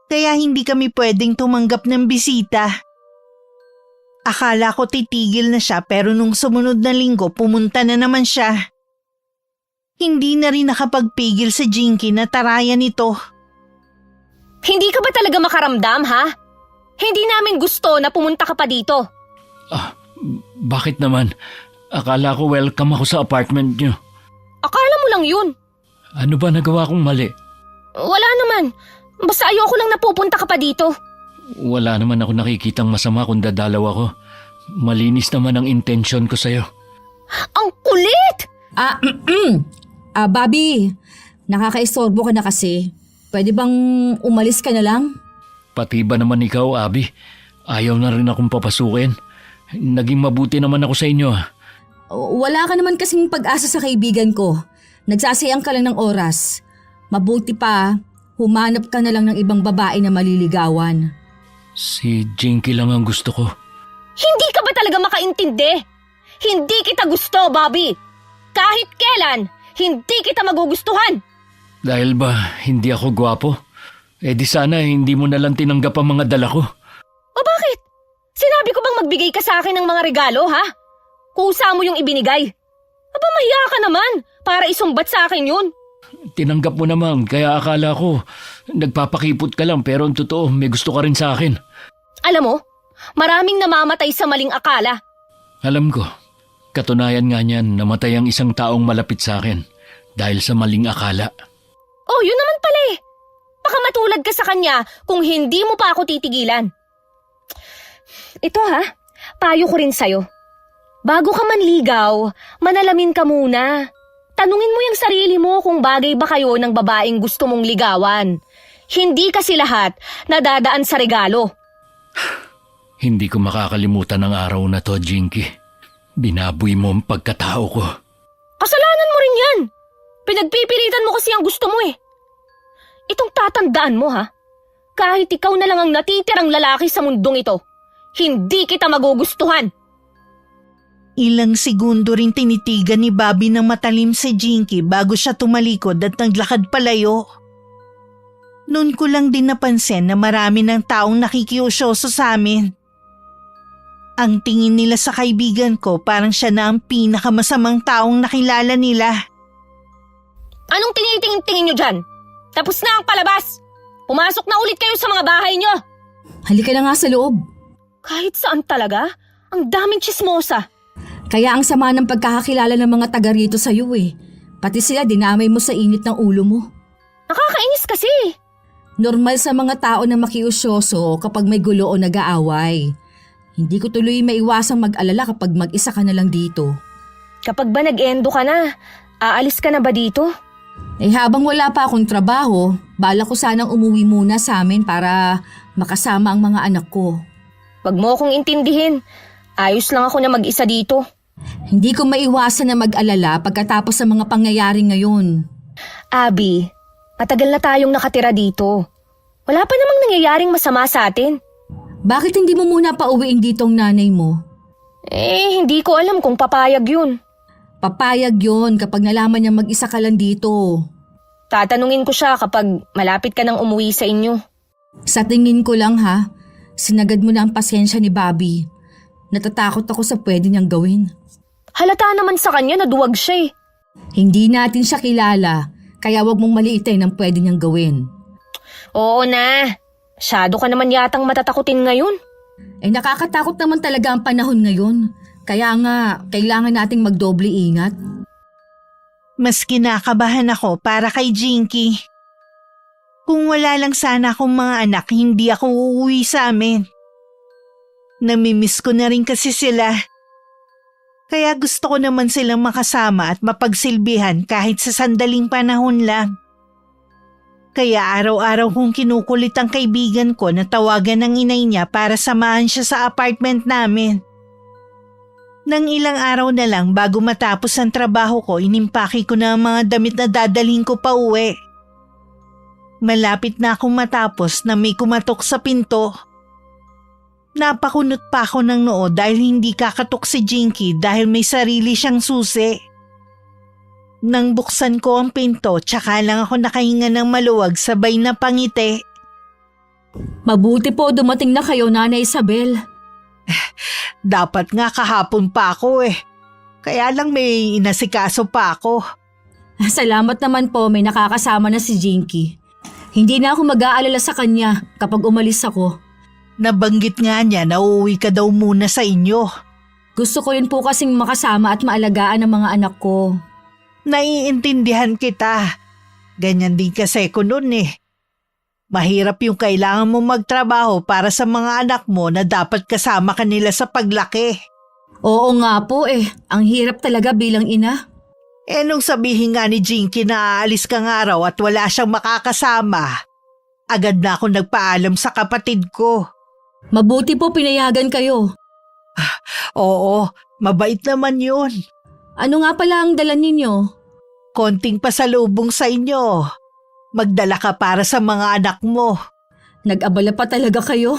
Kaya hindi kami pwedeng tumanggap ng bisita. Akala ko titigil na siya pero nung sumunod na linggo pumunta na naman siya. Hindi na rin nakapagpigil si Jinky na tarayan ito. Hindi ka ba talaga makaramdam ha? Hindi namin gusto na pumunta ka pa dito. Bakit naman? Akala ko welcome ako sa apartment niyo. Akala mo lang yun. Ano ba nagawa kong mali? Wala naman. Basta ayoko lang napupunta ka pa dito. Wala naman ako nakikitang masama kung dadalaw ako. Malinis naman ang intensyon ko sa'yo. Ang kulit! Bobby, nakakaistorbo ka na kasi. Pwede bang umalis ka na lang? Pati ba naman ikaw, Abby? Ayaw na rin akong papasukin. Naging mabuti naman ako sa inyo. Wala ka naman kasing pag-asa sa kaibigan ko. Nagsasayang ka lang ng oras. Mabuti pa, humanap ka na lang ng ibang babae na maliligawan. Si Jinky lang ang gusto ko. Hindi ka ba talaga makaintindi? Hindi kita gusto, Bobby. Kahit kailan, hindi kita magugustuhan. Dahil ba hindi ako gwapo? Di sana hindi mo na lang tinanggap ang mga dala ko. O bakit? Sinabi ko bang magbigay ka sa akin ng mga regalo, ha? Kusa mo yung ibinigay. Aba, mahiya ka naman para isumbat sa akin yun. Tinanggap mo naman, kaya akala ko nagpapakipot ka lang pero ang totoo may gusto ka rin sa akin. Alam mo, maraming namamatay sa maling akala. Alam ko, katunayan nga niyan namatay ang isang taong malapit sa akin dahil sa maling akala. Oh, yun naman pala eh. Baka matulad ka sa kanya kung hindi mo pa ako titigilan. Ito ha, payo ko rin sa'yo. Bago ka manligaw, manalamin ka muna. Tanungin mo yung sarili mo kung bagay ba kayo ng babaeng gusto mong ligawan. Hindi kasi lahat nadadaan sa regalo. Hindi ko makakalimutan ang araw na to, Jinky. Binaboy mo ang pagkatao ko. Kasalanan mo rin yan. Pinagpipilitan mo kasi ang gusto mo eh. Itong tatandaan mo ha. Kahit ikaw na lang ang natitirang lalaki sa mundong ito, hindi kita magugustuhan. Ilang segundo rin tinitigan ni Bobby ng matalim si Jinky bago siya tumalikod at naglakad palayo. Noon ko lang din napansin na marami ng taong nakikiusyoso sa amin. Ang tingin nila sa kaibigan ko parang siya na ang pinakamasamang taong nakilala nila. Anong tinitingin-tingin nyo dyan? Tapos na ang palabas. Pumasok na ulit kayo sa mga bahay nyo. Halika na nga sa loob. Kahit saan talaga, Ang daming tsismosa. Kaya ang sama ng pagkakakilala ng mga taga rito sa'yo eh. Pati sila dinamay mo sa init ng ulo mo. Nakakainis kasi. Normal sa mga tao na makiusyoso kapag may gulo o nag-aaway. Hindi ko tuloy maiwasang mag-alala kapag mag-isa ka na lang dito. Kapag ba nag-endo ka na, aalis ka na ba dito? Eh habang wala pa akong trabaho, bala ko sanang umuwi muna sa amin para makasama ang mga anak ko. Wag mo akong intindihin. Ayos lang ako na mag-isa dito. Hindi ko maiwasan na mag-alala pagkatapos sa mga pangyayari ngayon. Abby, matagal na tayong nakatira dito. Wala pa namang nangyayaring masama sa atin. Bakit hindi mo muna pauwiin dito ang nanay mo? Eh, hindi ko alam kung papayag yun. Papayag yon kapag nalaman niya mag-isa ka lang dito. Tatanungin ko siya kapag malapit ka nang umuwi sa inyo. Sa tingin ko lang ha, sinagad mo na ang pasensya ni Bobby. Natatakot ako sa pwede niyang gawin. Halata naman sa kanya na duwag siya eh. Hindi natin siya kilala, kaya wag mong maliitin ang pwede niyang gawin. Oo na. Masyado ka naman yatang matatakutin ngayon. Eh nakakatakot naman talaga ang panahon ngayon. Kaya nga, kailangan nating magdoble ingat. Mas kinakabahan ako para kay Jinky. Kung wala lang sana akong mga anak, hindi ako uuwi sa amin. Namimiss ko na rin kasi sila. Kaya gusto ko naman silang makasama at mapagsilbihan kahit sa sandaling panahon lang. Kaya araw-araw kong kinukulit ang kaibigan ko na tawagan ng inay niya para samahan siya sa apartment namin. Nang ilang araw na lang bago matapos ang trabaho ko, inimpake ko na ang mga damit na dadalhin ko pa uwi. Malapit na akong matapos na may kumatok sa pinto. Napakunot pa ako ng noo dahil hindi kakatok si Jinky dahil may sarili siyang susi. Nang buksan ko ang pinto, tsaka lang ako nakahinga ng maluwag sabay na pangiti. Mabuti po dumating na kayo, Nanay Isabel. Dapat nga kahapon pa ako eh. Kaya lang may inasikaso pa ako. Salamat naman po, may nakakasama na si Jinky. Hindi na ako mag-aalala sa kanya kapag umalis ako. Nabanggit nga niya na uuwi ka daw muna sa inyo. Gusto ko rin po kasing makasama at maalagaan ang mga anak ko. Naiintindihan kita. Ganyan din kasi ko noon eh. Mahirap yung kailangan mo magtrabaho para sa mga anak mo na dapat kasama kanila sa paglaki. Oo nga po eh, ang hirap talaga bilang ina. Eh nung sabihin nga ni Jinky na aalis kang araw at wala siyang makakasama, agad na ako nagpaalam sa kapatid ko. Mabuti po pinayagan kayo. Oo, mabait naman yun. Ano nga pala ang dala ninyo? Konting pasalubong sa inyo. Magdala ka para sa mga anak mo. Nag-abala pa talaga kayo?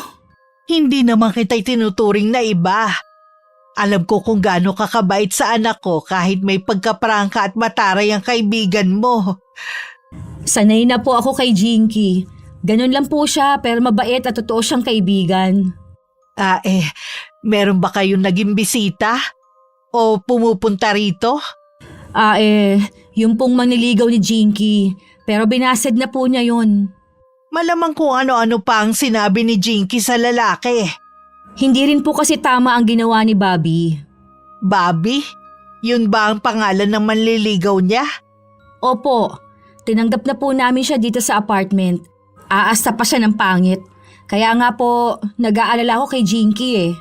Hindi naman kita'y tinuturing na iba. Alam ko kung gaano kakabait sa anak ko kahit may pagkaprangka at mataray ang kaibigan mo. Sanay na po ako kay Jinky. Ganun lang po siya pero mabait at totoo siyang kaibigan. Meron ba kayong naging bisita? O pumupunta rito? Yung pong maniligaw ni Jinky. Pero binased na po niya yun. Malamang kung ano-ano pa ang sinabi ni Jinky sa lalaki. Hindi rin po kasi tama ang ginawa ni Bobby. Bobby? Yun ba ang pangalan ng manliligaw niya? Opo, tinanggap na po namin siya dito sa apartment. Aasta pa siya ng pangit. Kaya nga po, nag-aalala ko kay Jinky eh.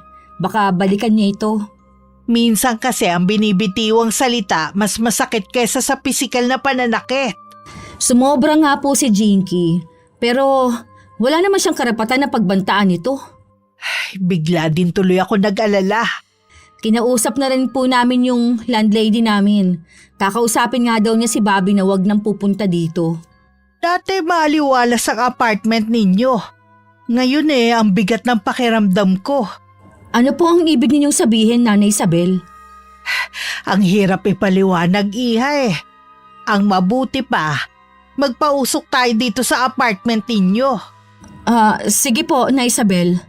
Baka balikan niya ito. Minsan kasi ang binibitiwang salita mas masakit kesa sa pisikal na pananakit. Sumobra nga po si Jinky. Pero wala naman siyang karapatan na pagbantaan ito. Bigla din tuloy ako nag-alala. Kinausap na rin po namin yung landlady namin. Kakausapin nga daw niya si Bobby na wag nang pupunta dito. Dati maaliwalas ang apartment ninyo. Ngayon ang bigat ng pakiramdam ko. Ano po ang ibig ninyong sabihin, Nanay Isabel? Ang hirap ipaliwanag, Iha. Ang mabuti pa, magpausok tayo dito sa apartment ninyo. Sige po, Nanay Isabel.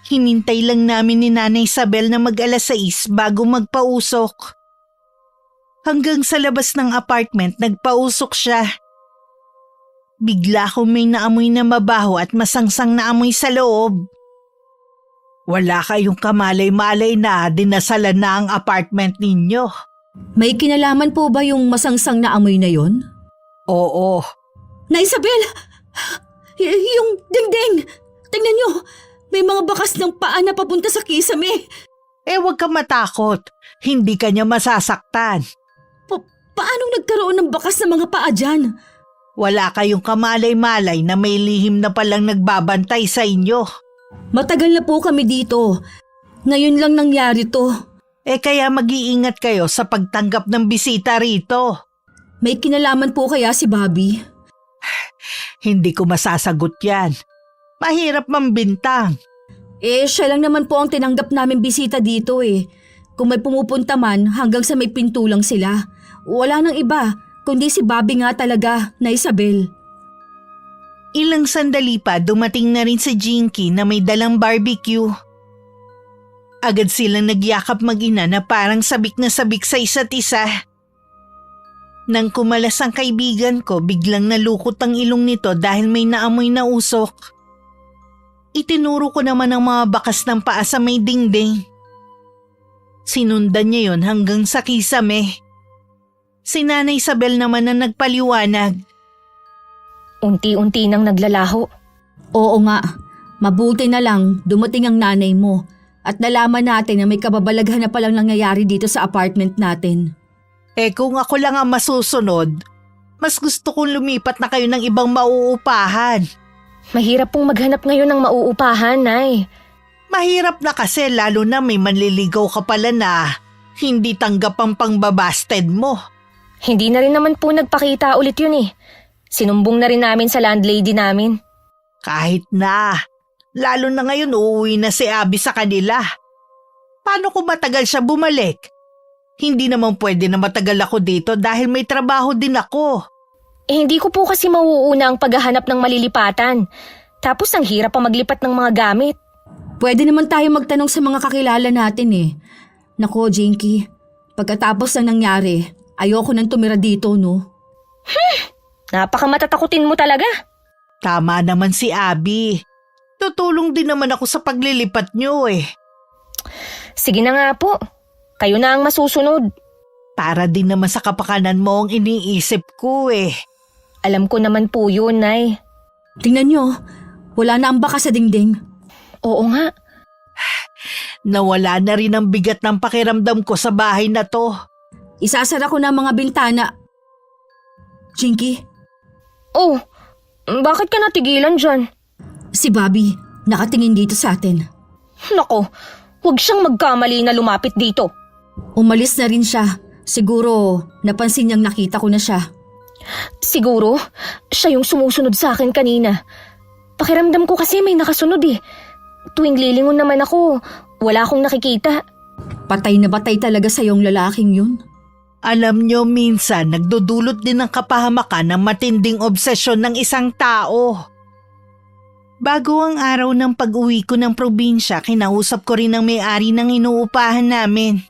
Hinintay lang namin ni Nanay Isabel na mag-alas 6 bago magpausok. Hanggang sa labas ng apartment, nagpausok siya. Bigla akong may naamoy na mabaho at masangsang na amoy sa loob. Wala kayong kamalay-malay na dinasalan na ang apartment ninyo. May kinalaman po ba yung masangsang na amoy na yon? Oo, Na Isabel! Yung dingding! Tingnan nyo! May mga bakas ng paa na papunta sa kisame. huwag ka matakot. Hindi ka niya masasaktan. Paanong nagkaroon ng bakas ng mga paa dyan? Wala kayong kamalay-malay na may lihim na palang nagbabantay sa inyo. Matagal na po kami dito. Ngayon lang nangyari to. Kaya mag-iingat kayo sa pagtanggap ng bisita rito. May kinalaman po kaya si Bobby? Hindi ko masasagot yan. Mahirap mambintang. Siya lang naman po ang tinanggap namin bisita dito eh. Kung may pumupunta man, hanggang sa may pinto lang sila. Wala nang iba, kundi si Bobby nga talaga, na Isabel. Ilang sandali pa dumating na rin si Jinky na may dalang barbecue. Agad silang nagyakap mag-ina na parang sabik na sabik sa isa't isa. Nang kumalas ang kaibigan ko, biglang nalukot ang ilong nito dahil may naamoy na usok. Itinuro ko naman ang mga bakas ng paa sa may dingding. Sinundan niya yon hanggang sa kisame. Si Nanay Isabel naman ang nagpaliwanag. Unti-unti nang naglalaho. Oo nga, mabuti na lang dumating ang nanay mo at nalaman natin na may kababalaghan na palang nangyayari dito sa apartment natin. Kung ako lang ang masusunod, mas gusto kong lumipat na kayo ng ibang mauupahan. Mahirap pong maghanap ngayon ng mauupahan, Nay. Mahirap na kasi lalo na may manliligaw ka pala na hindi tanggap ang pangbabasted mo. Hindi na rin naman po nagpakita ulit yun eh. Sinumbong na rin namin sa landlady namin. Kahit na, lalo na ngayon uuwi na si Abby sa kanila. Paano kung matagal siya bumalik? Hindi naman pwede na matagal ako dito dahil may trabaho din ako. Hindi ko po kasi mauuna ang paghahanap ng malilipatan. Tapos ang hirap pa maglipat ng mga gamit. Pwede naman tayo magtanong sa mga kakilala natin eh. Nako, Jinky, pagkatapos ng nangyari, ayoko nang tumira dito, no? Napakamatatakutin mo talaga. Tama naman si Abby. Tutulong din naman ako sa paglilipat niyo eh. Sige na nga po. Kayo na ang masusunod. Para din naman sa kapakanan mo ang iniisip ko eh. Alam ko naman po yun, Nay. Tingnan nyo, wala na ang bakas sa dingding. Oo nga. Nawala na rin ang bigat ng pakiramdam ko sa bahay na to. Isasara ko na ang mga bintana. Jinky, Oh, bakit ka natigilan dyan? si Bobby, nakatingin dito sa atin. Nako, huwag siyang magkamali na lumapit dito. Umalis na rin siya. Siguro, napansin niyang nakita ko na siya. Siguro, siya yung sumusunod sa akin kanina. Pakiramdam ko kasi may nakasunod eh. Tuwing lilingon naman ako, wala akong nakikita. Patay na batay talaga sa yung lalaking yun. Alam nyo, minsan nagdudulot din ng kapahamakan ng matinding obsesyon ng isang tao. Bago ang araw ng pag-uwi ko ng probinsya, kinausap ko rin ang may-ari ng inuupahan namin.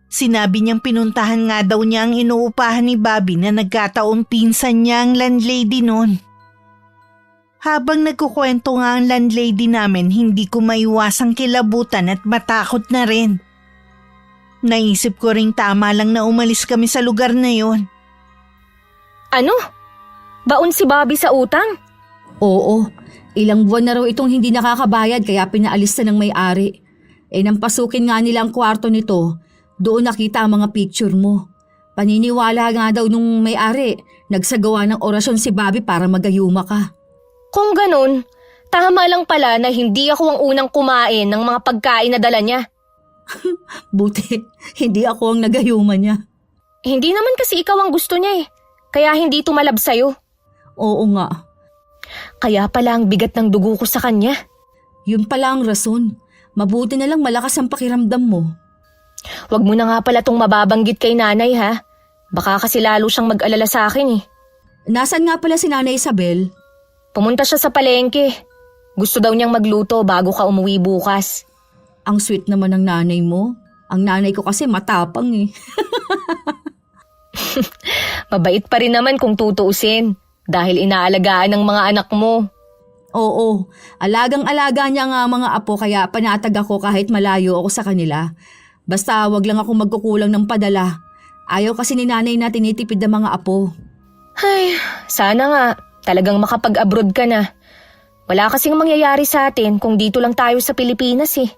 Sinabi niyang pinuntahan nga daw niya ang inuupahan ni Bobby na nagkataon pinsan niya ang landlady noon. Habang nagkukwento nga ang landlady namin, hindi ko maiwasang kilabutan at matakot na rin. Naisip ko ring tama lang na umalis kami sa lugar na yon. Ano? Baon si Bobby sa utang? Oo, ilang buwan na raw itong hindi nakakabayad kaya pinaalis na ng may-ari. Nang pasukin nga nila ang kwarto nito, doon nakita ang mga picture mo. Paniniwala nga daw nung may-ari, nagsagawa ng orasyon si Bobby para magayuma ka. Kung ganun, tama lang pala na hindi ako ang unang kumain ng mga pagkain na dala niya. Buti, hindi ako ang nagayuma niya. Hindi naman kasi ikaw ang gusto niya eh, kaya hindi tumalab sa'yo. Oo nga, Kaya pala ang bigat ng dugo ko sa kanya. yun pala ang rason. Mabuti na lang malakas ang pakiramdam mo. Huwag mo na nga pala tong mababanggit kay nanay ha. Baka kasi lalo siyang mag-alala sa akin eh. Nasaan nga pala si Nanay Isabel? Pumunta siya sa palengke. Gusto daw niyang magluto bago ka umuwi bukas. Ang sweet naman ng nanay mo. Ang nanay ko kasi matapang eh. Mabait pa rin naman kung tutuusin dahil inaalagaan ng mga anak mo. Oo, alagang-alaga niya nga ang mga apo kaya panatag ako kahit malayo ako sa kanila. Basta wag lang ako magkukulang ng padala. Ayaw kasi ni nanay na tinitipid ng mga apo. Ay, sana nga talagang makapag-abroad ka na. Wala kasing mangyayari sa atin kung dito lang tayo sa Pilipinas eh.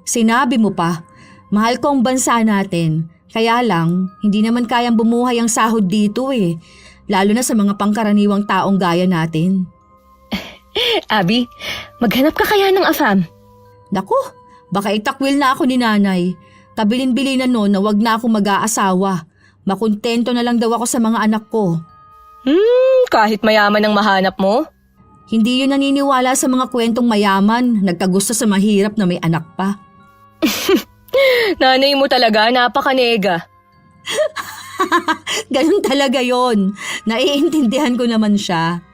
Sinabi mo pa, mahal ko ang bansa natin. Kaya lang, hindi naman kayang bumuhay ang sahod dito eh. Lalo na sa mga pangkaraniwang taong gaya natin. Abby, maghanap ka kaya ng afam? Naku, baka itakwil na ako ni nanay. Kabilin-bilinan noon na wag na ako mag-aasawa. Makontento na lang daw ako sa mga anak ko. Kahit mayaman ang mahanap mo? Hindi yun naniniwala sa mga kwentong mayaman, nagkagusto sa mahirap na may anak pa. Nanay mo talaga, napakanega. Ganun talaga yon. Naiintindihan ko naman siya.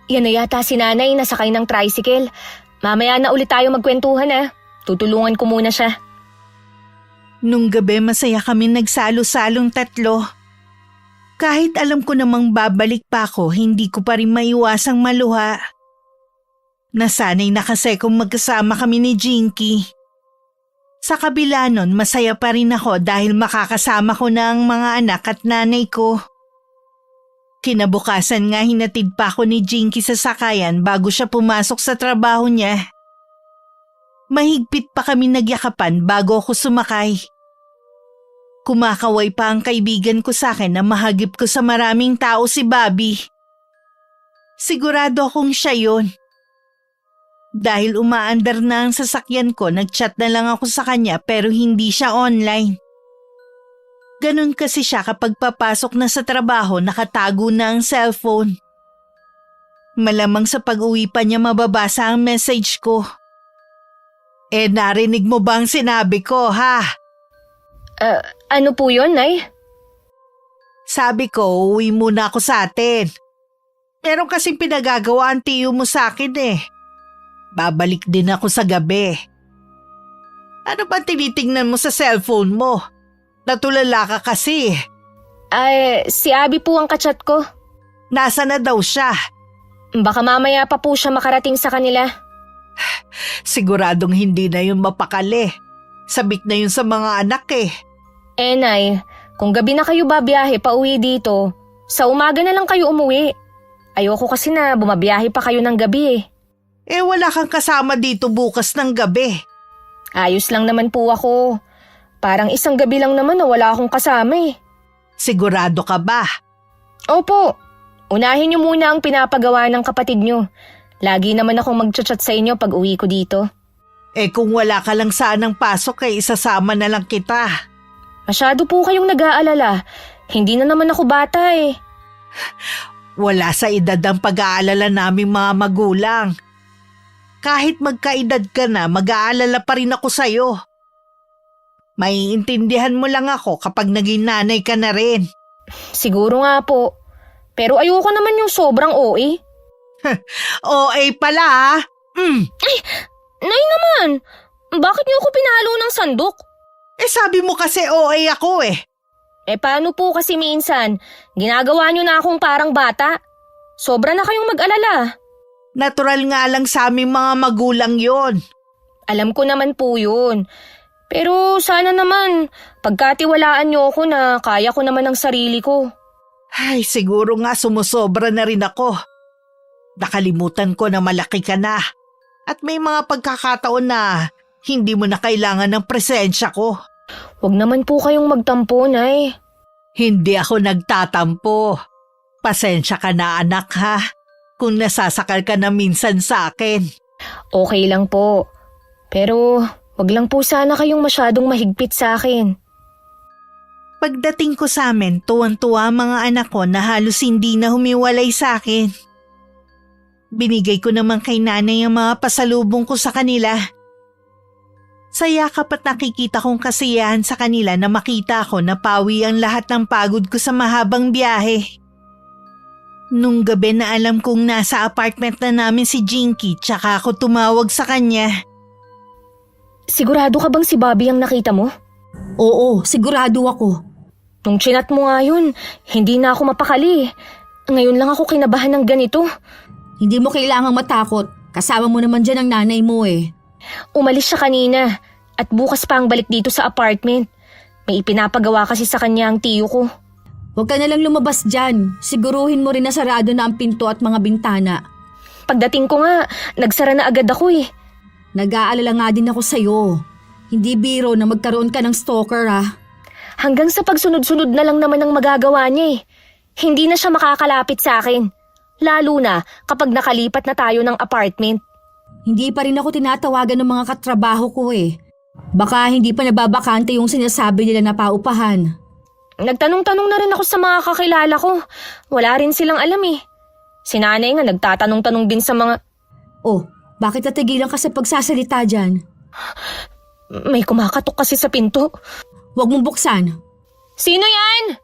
Yan na yata si nanay nasakay ng tricycle. Mamaya na ulit tayo magkwentuhan ah. Tutulungan ko muna siya. Nung gabi masaya kami nagsalo-salong tatlo. Kahit alam ko namang babalik pa ako, hindi ko pa rin maiwasang maluha. Nasanay na kasi kung magkasama kami ni Jinky. Sa kabila nun, masaya pa rin ako dahil makakasama ko na ang mga anak at nanay ko. Kinabukasan nga hinatid pa ako ni Jinky sa sakayan bago siya pumasok sa trabaho niya. Mahigpit pa kami nagyakapan bago ako sumakay. Kumakaway pa ang kaibigan ko sa akin na mahagip ko sa maraming tao si Bobby. Sigurado akong siya yun. Dahil umaandar na ang sasakyan ko, nagchat na lang ako sa kanya pero hindi siya online. Ganun kasi siya kapag papasok na sa trabaho, nakatago na ang cellphone. Malamang sa pag-uwi pa niya mababasa ang message ko. Narinig mo bang sinabi ko, ha? Ano po yun, Nay? Sabi ko, uwi muna ako sa atin. Meron kasing pinagagawa ang tiyo mo sa akin eh. Babalik din ako sa gabi. Ano ba tinitingnan mo sa cellphone mo? Natulala ka kasi. Ay, si Abby po ang kachat ko. Nasa na daw siya? Baka mamaya pa po siya makarating sa kanila. Siguradong hindi na yun mapakali. Sabik na yun sa mga anak eh. Nay, kung gabi na kayo babiyahe pa uwi dito, sa umaga na lang kayo umuwi. Ayoko kasi na bumabiyahe pa kayo ng gabi eh. Wala kang kasama dito bukas ng gabi. Ayos lang naman po ako. Parang isang gabi lang naman na wala akong kasama eh. Sigurado ka ba? Opo, unahin niyo muna ang pinapagawa ng kapatid niyo. Lagi naman akong magchat-chat sa inyo pag uwi ko dito. Kung wala ka lang sanang pasok isasama na lang kita. Masyado po kayong nag-aalala. Hindi na naman ako bata eh. Wala sa edad ang pag-aalala naming mga magulang. Kahit magkaedad ka na, mag-aalala pa rin ako sa'yo. Maiintindihan mo lang ako kapag naging nanay ka na rin. Siguro nga po. Pero ayoko naman yung sobrang OA. OA pala ha? Nay naman, bakit niyo ako pinalo ng sandok? Sabi mo kasi OA ako eh. Paano po kasi minsan, ginagawa niyo na akong parang bata? Sobra na kayong mag-alala. Natural nga lang sa aming mga magulang yon. Alam ko naman po yun. Pero sana naman, pagkatiwalaan niyo ako na kaya ko naman ang sarili ko. Ay, siguro nga sumusobra na rin ako. Nakalimutan ko na malaki ka na. At may mga pagkakataon na hindi mo na kailangan ng presensya ko. Huwag naman po kayong magtampo, Nay. Hindi ako nagtatampo. Pasensya ka na anak ha, kung nasasakal ka na minsan sa akin. Okay lang po. Pero wag lang po sana kayong masyadong mahigpit sa akin. Pagdating ko sa amin, tuwang-tuwa ang mga anak ko na halos hindi na humiwalay sa akin. Binigay ko naman kay nanay ang mga pasalubong ko sa kanila. Sa yakap at nakikita kong kasiyahan sa kanila na makita ko na pawi ang lahat ng pagod ko sa mahabang biyahe. Nung gabi na alam kong nasa apartment na namin si Jinky, tsaka ako tumawag sa kanya. Sigurado ka bang si Bobby ang nakita mo? Oo, sigurado ako. Nung chinat mo nga yun, hindi na ako mapakali. Ngayon lang ako kinabahan ng ganito. Hindi mo kailangang matakot. Kasama mo naman dyan ang nanay mo eh. Umalis siya kanina at bukas pa ang balik dito sa apartment. May ipinapagawa kasi sa kanya ang tiyo ko. Huwag ka nalang lumabas dyan. Siguruhin mo rin na sarado na ang pinto at mga bintana. Pagdating ko nga, nagsara na agad ako eh. Nag-aalala nga din ako sa'yo. Hindi biro na magkaroon ka ng stalker ah. Hanggang sa pagsunod-sunod na lang naman ang magagawa niya eh. Hindi na siya makakalapit sa akin. Lalo na kapag nakalipat na tayo ng apartment. Hindi pa rin ako tinatawagan ng mga katrabaho ko eh. Baka hindi pa nababakante yung sinasabi nila na paupahan. Nagtanong-tanong na rin ako sa mga kakilala ko. Wala rin silang alam eh. Si nanay nga nagtatanong-tanong din sa mga... Oh, bakit natigilan ka sa pagsasalita dyan? May kumakatok kasi sa pinto. Huwag mong buksan. Sino yan?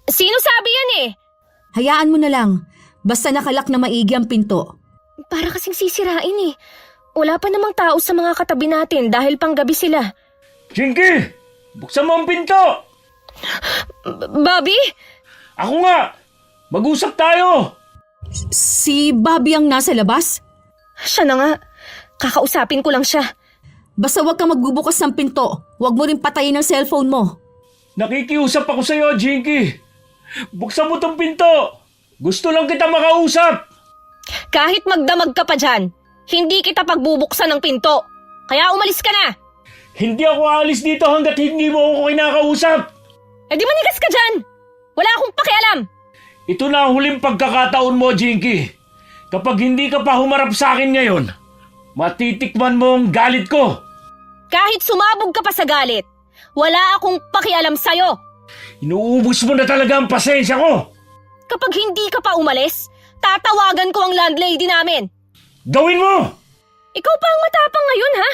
Sino sabi yan eh? Hayaan mo na lang. Basta nakalak na maigi ang pinto. Para kasing sisirain eh. Wala pa namang tao sa mga katabi natin dahil panggabi sila. Jinky! Buksan mo ang pinto! Bobby? Ako nga! Mag-usap tayo! Si Bobby ang nasa labas? Siya na nga. Kakausapin ko lang siya. Basta huwag kang magbubukas ng pinto. Huwag mo rin patayin ang cellphone mo. Nakikiusap ako sa'yo, Jinky! Buksan mo tong pinto! Gusto lang kita makausap! Kahit magdamag ka pa dyan, hindi kita pagbubuksan ng pinto. Kaya umalis ka na. Hindi ako aalis dito hanggat hindi mo ako kinakausap! Eh di manigas ka dyan. Wala akong pakialam. Ito na ang huling pagkakataon mo, Jinky. Kapag hindi ka pa humarap sa akin ngayon, matitikman mo ang galit ko. Kahit sumabog ka pa sa galit, wala akong pakialam sa'yo. Inuubos mo na talaga ang pasensya ko. Kapag hindi ka pa umalis, tatawagan ko ang landlady namin. Gawin mo! Ikaw pa ang matapang ngayon, ha?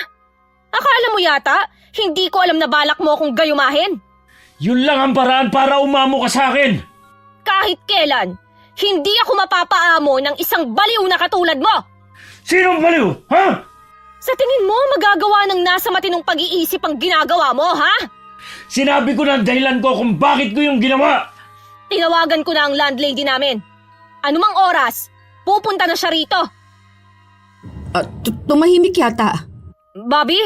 Akala mo yata, hindi ko alam na balak mo akong gayumahin. Yun lang ang paraan para umamo ka sa akin. Kahit kailan, hindi ako mapapaamo ng isang baliw na katulad mo. Sinong baliw? Ha? Sa tingin mo, magagawa ng nasa matinong pag-iisip ang ginagawa mo, ha? Sinabi ko na ang dahilan ko kung bakit ko yung ginawa. Tinawagan ko na ang landlady namin. Anumang oras, pupunta na siya rito. Tumahimik yata. Bobby!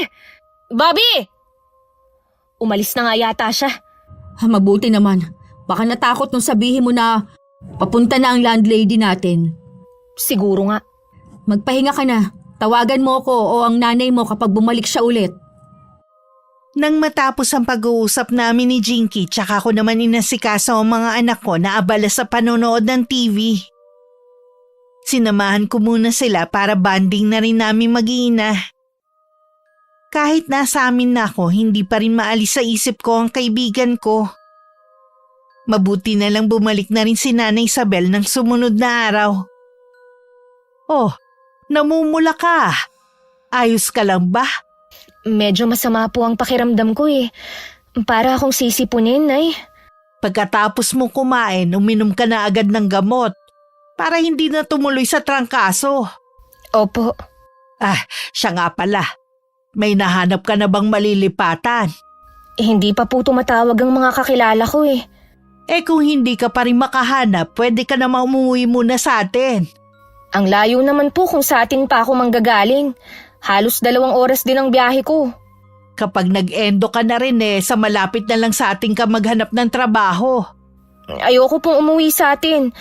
Bobby! Umalis na nga yata siya. Mabuti naman. Baka natakot nung sabihin mo na papunta na ang landlady natin. Siguro nga. Magpahinga ka na. Tawagan mo ako o ang nanay mo kapag bumalik siya ulit. Nang matapos ang pag-uusap namin ni Jinky, tsaka ko naman inasikaso ang mga anak ko na abala sa panonood ng TV. Sinamahan ko muna sila para banding na rin namin mag-iina. Kahit nasa amin na ako, hindi pa rin maalis sa isip ko ang kaibigan ko. Mabuti na lang bumalik na rin si Nanay Isabel ng sumunod na araw. Oh, namumula ka. Ayos ka lang ba? Medyo masama po ang pakiramdam ko eh. Para akong sisipunin, Nay. Pagkatapos mo kumain, uminom ka na agad ng gamot para hindi na tumuloy sa trangkaso. Opo. Siya nga pala. May nahanap ka na bang malilipatan? Hindi pa po tumatawag ang mga kakilala ko eh. Kung hindi ka pa rin makahanap, pwede ka na umuwi muna sa atin. Ang layo naman po kung sa atin pa ako manggagaling. Halos 2 oras din ang biyahe ko. Kapag nag-endo ka na rin sa malapit na lang sa ating ka maghanap ng trabaho. Ayoko pong umuwi sa atin.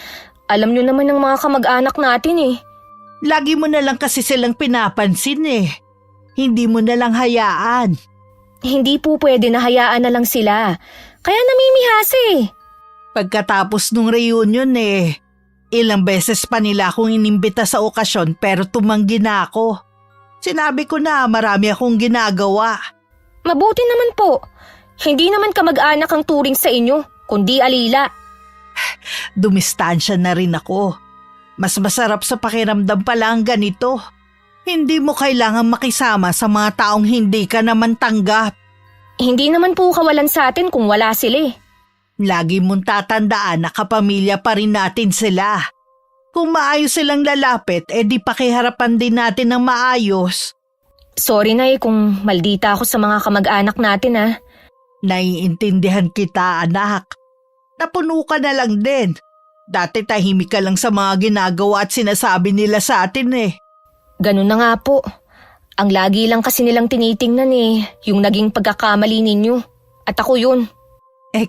Alam nyo naman ng mga kamag-anak natin eh. Lagi mo na lang kasi silang pinapansin eh. Hindi mo na lang hayaan. Hindi po pwede na hayaan na lang sila. Kaya namimihas eh. Pagkatapos nung reunion ilang beses pa nila akong inimbita sa okasyon pero tumanggi na ako. Sinabi ko na marami akong ginagawa. Mabuti naman po. Hindi naman kamag-anak ang turing sa inyo, kundi alila. Dumistansya na rin ako. Mas masarap sa pakiramdam pala ang ganito. Hindi mo kailangan makisama sa mga taong hindi ka naman tanggap. Hindi naman po kawalan sa atin kung wala sila eh. Lagi mong tatandaan na kapamilya pa rin natin sila. Kung maayos silang lalapit, di pakiharapan din natin ng maayos. Sorry na kung maldita ako sa mga kamag-anak natin ah. Naiintindihan kita, anak. Napuno ka na lang din. Dati tahimik ka lang sa mga ginagawa at sinasabi nila sa atin Ganun na nga po. Ang lagi lang kasi nilang tinitingnan yung naging pagkakamali ninyo. At ako yun.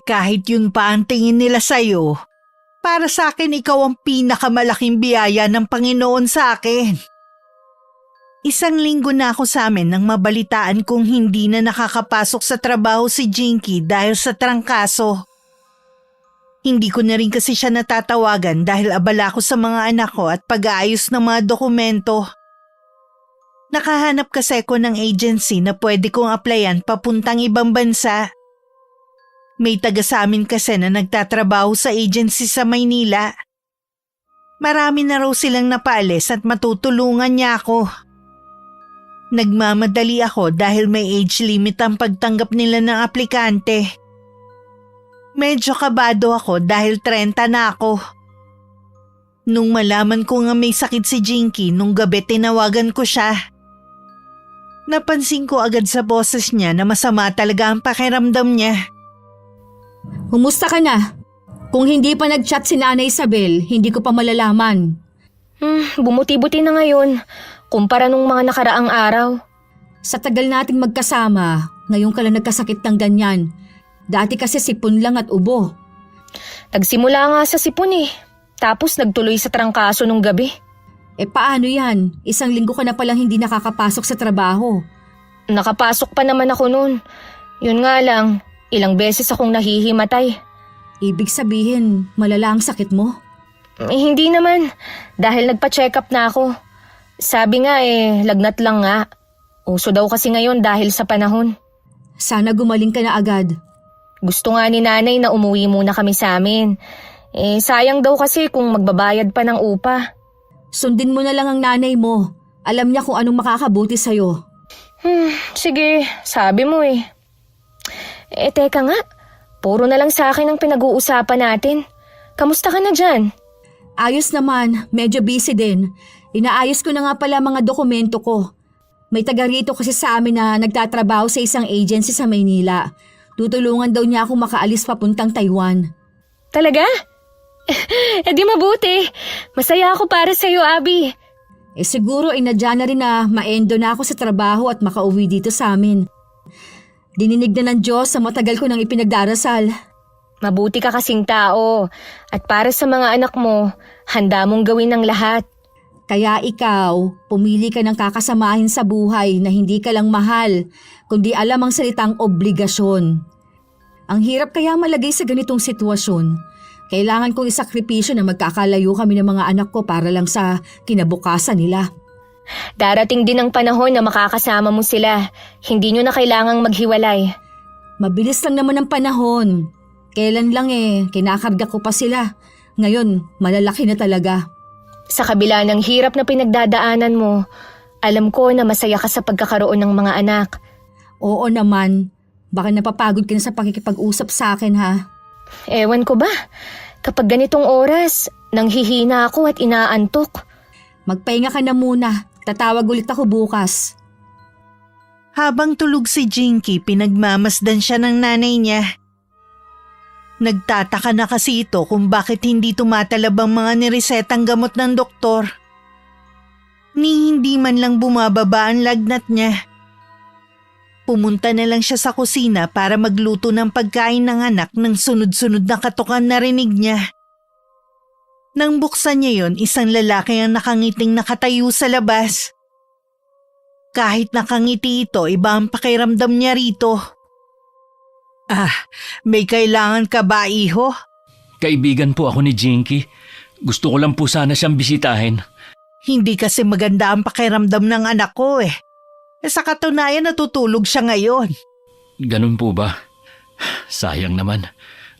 Kahit yun pa ang tingin nila sa'yo, para sa akin ikaw ang pinakamalaking biyaya ng Panginoon sa akin. 1 linggo na ako sa amin nang mabalitaan kong hindi na nakakapasok sa trabaho si Jinky dahil sa trangkaso. Hindi ko na rin kasi siya natatawagan dahil abala ko sa mga anak ko at pag-aayos ng mga dokumento. Nakahanap kasi ako ng agency na pwede kong applyan papuntang ibang bansa. May taga sa amin kasi na nagtatrabaho sa agency sa Maynila. Marami na raw silang napaalis at matutulungan niya ako. Nagmamadali ako dahil may age limit ang pagtanggap nila ng aplikante. Medyo kabado ako dahil 30 na ako. Nung malaman ko nga may sakit si Jinky, nung gabi tinawagan ko siya. Napansin ko agad sa boses niya na masama talaga ang pakiramdam niya. Kumusta ka na? Kung hindi pa nag-chat si Nanay Isabel, hindi ko pa malalaman. Bumuti-buti na ngayon, kumpara nung mga nakaraang araw. Sa tagal nating magkasama, ngayon ka lang nagkasakit ng ganyan. Dati kasi sipon lang at ubo. Nagsimula nga sa sipon tapos nagtuloy sa trangkaso nung gabi. Paano yan? 1 linggo ka na palang hindi nakakapasok sa trabaho. Nakapasok pa naman ako noon. Yun nga lang, ilang beses akong nahihimatay. Ibig sabihin, malala ang sakit mo? Hindi naman, dahil nagpa-check up na ako. Sabi nga lagnat lang nga. Uso daw kasi ngayon dahil sa panahon. Sana gumaling ka na agad. Gusto nga ni nanay na umuwi muna kami sa amin. Sayang daw kasi kung magbabayad pa ng upa. Sundin mo na lang ang nanay mo. Alam niya kung anong makakabuti sa'yo. Sige, sabi mo teka nga. Puro na lang sa akin ang pinag-uusapan natin. Kamusta ka na dyan? Ayos naman, medyo busy din. Inaayos ko na nga pala mga dokumento ko. May taga rito kasi sa amin na nagtatrabaho sa isang agency sa Maynila. Tutulungan daw niya akong makaalis papuntang Taiwan. Talaga? Di mabuti. Masaya ako para sa'yo, Abby. Siguro inadya na rin na maendo na ako sa trabaho at makauwi dito sa amin. Dininig na ng Diyos sa matagal ko nang ipinagdarasal. Mabuti ka kasing tao. At para sa mga anak mo, handa mong gawin ang lahat. Kaya ikaw, pumili ka ng kakasamahin sa buhay na hindi ka lang mahal, kundi alam ang salitang obligasyon. Ang hirap kaya malagay sa ganitong sitwasyon. Kailangan kong isakripisyo na magkakalayo kami ng mga anak ko para lang sa kinabukasan nila. Darating din ang panahon na makakasama mo sila. Hindi nyo na kailangang maghiwalay. Mabilis lang naman ang panahon. Kailan lang kinakarga ko pa sila. Ngayon, malalaki na talaga. Sa kabila ng hirap na pinagdadaanan mo, alam ko na masaya ka sa pagkakaroon ng mga anak. Oo naman. Baka napapagod ka na sa pakikipag-usap sa akin ha. Ewan ko ba? Kapag ganitong oras, nanghihina ako at inaantok. Magpahinga ka na muna. Tatawag ulit ako bukas. Habang tulog si Jinky, pinagmamasdan siya ng nanay niya. Nagtataka na kasi ito kung bakit hindi tumatalab ang mga niresetang gamot ng doktor. Ni hindi man lang bumababa ang lagnat niya. Pumunta na lang siya sa kusina para magluto ng pagkain ng anak nang sunod-sunod na katukan narinig niya. Nang buksan niya yon, isang lalaki ang nakangiting nakatayo sa labas. Kahit nakangiti ito, iba ang pakiramdam niya rito. May kailangan ka ba, iho? Kaibigan po ako ni Jinky. Gusto ko lang po sana siyang bisitahin. Hindi kasi maganda ang pakiramdam ng anak ko Sa katunayan natutulog siya ngayon. Ganun po ba? Sayang naman.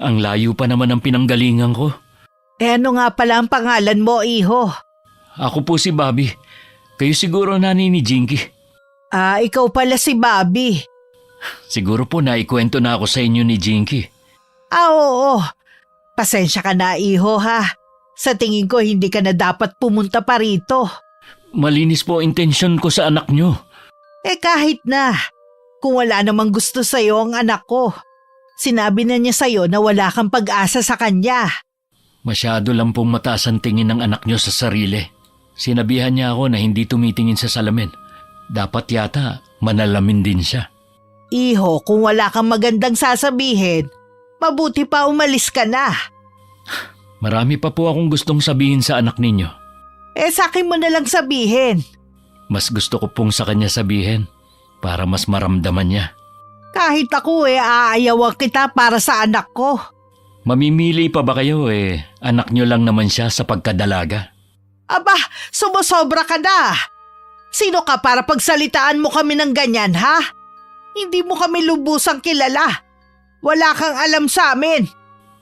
Ang layo pa naman ang pinanggalingan ko. Ano nga pala ang pangalan mo, iho? Ako po si Bobby. Kayo siguro nanay ni Jinky. Ikaw pala si Bobby. Siguro po naikwento na ako sa inyo ni Jinky. Oo. Pasensya ka na, iho ha. Sa tingin ko hindi ka na dapat pumunta pa rito. Malinis po intensyon ko sa anak nyo. Kahit na. Kung wala namang gusto sa'yo ang anak ko. Sinabi na niya sa'yo na wala kang pag-asa sa kanya. Masyado lang pong mataas ang tingin ng anak nyo sa sarili. Sinabihan niya ako na hindi tumitingin sa salamin. Dapat yata manalamin din siya. Iho, kung wala kang magandang sasabihin, mabuti pa umalis ka na. Marami pa po akong gustong sabihin sa anak ninyo. Sa akin mo na lang sabihin. Mas gusto ko pong sa kanya sabihin para mas maramdaman niya. Kahit ako aayawan kita para sa anak ko. Mamimili pa ba kayo anak niyo lang naman siya sa pagkadalaga? Aba, sumusobra ka na. Sino ka para pagsalitaan mo kami ng ganyan, ha? Hindi mo kami lubusang kilala. Wala kang alam sa amin.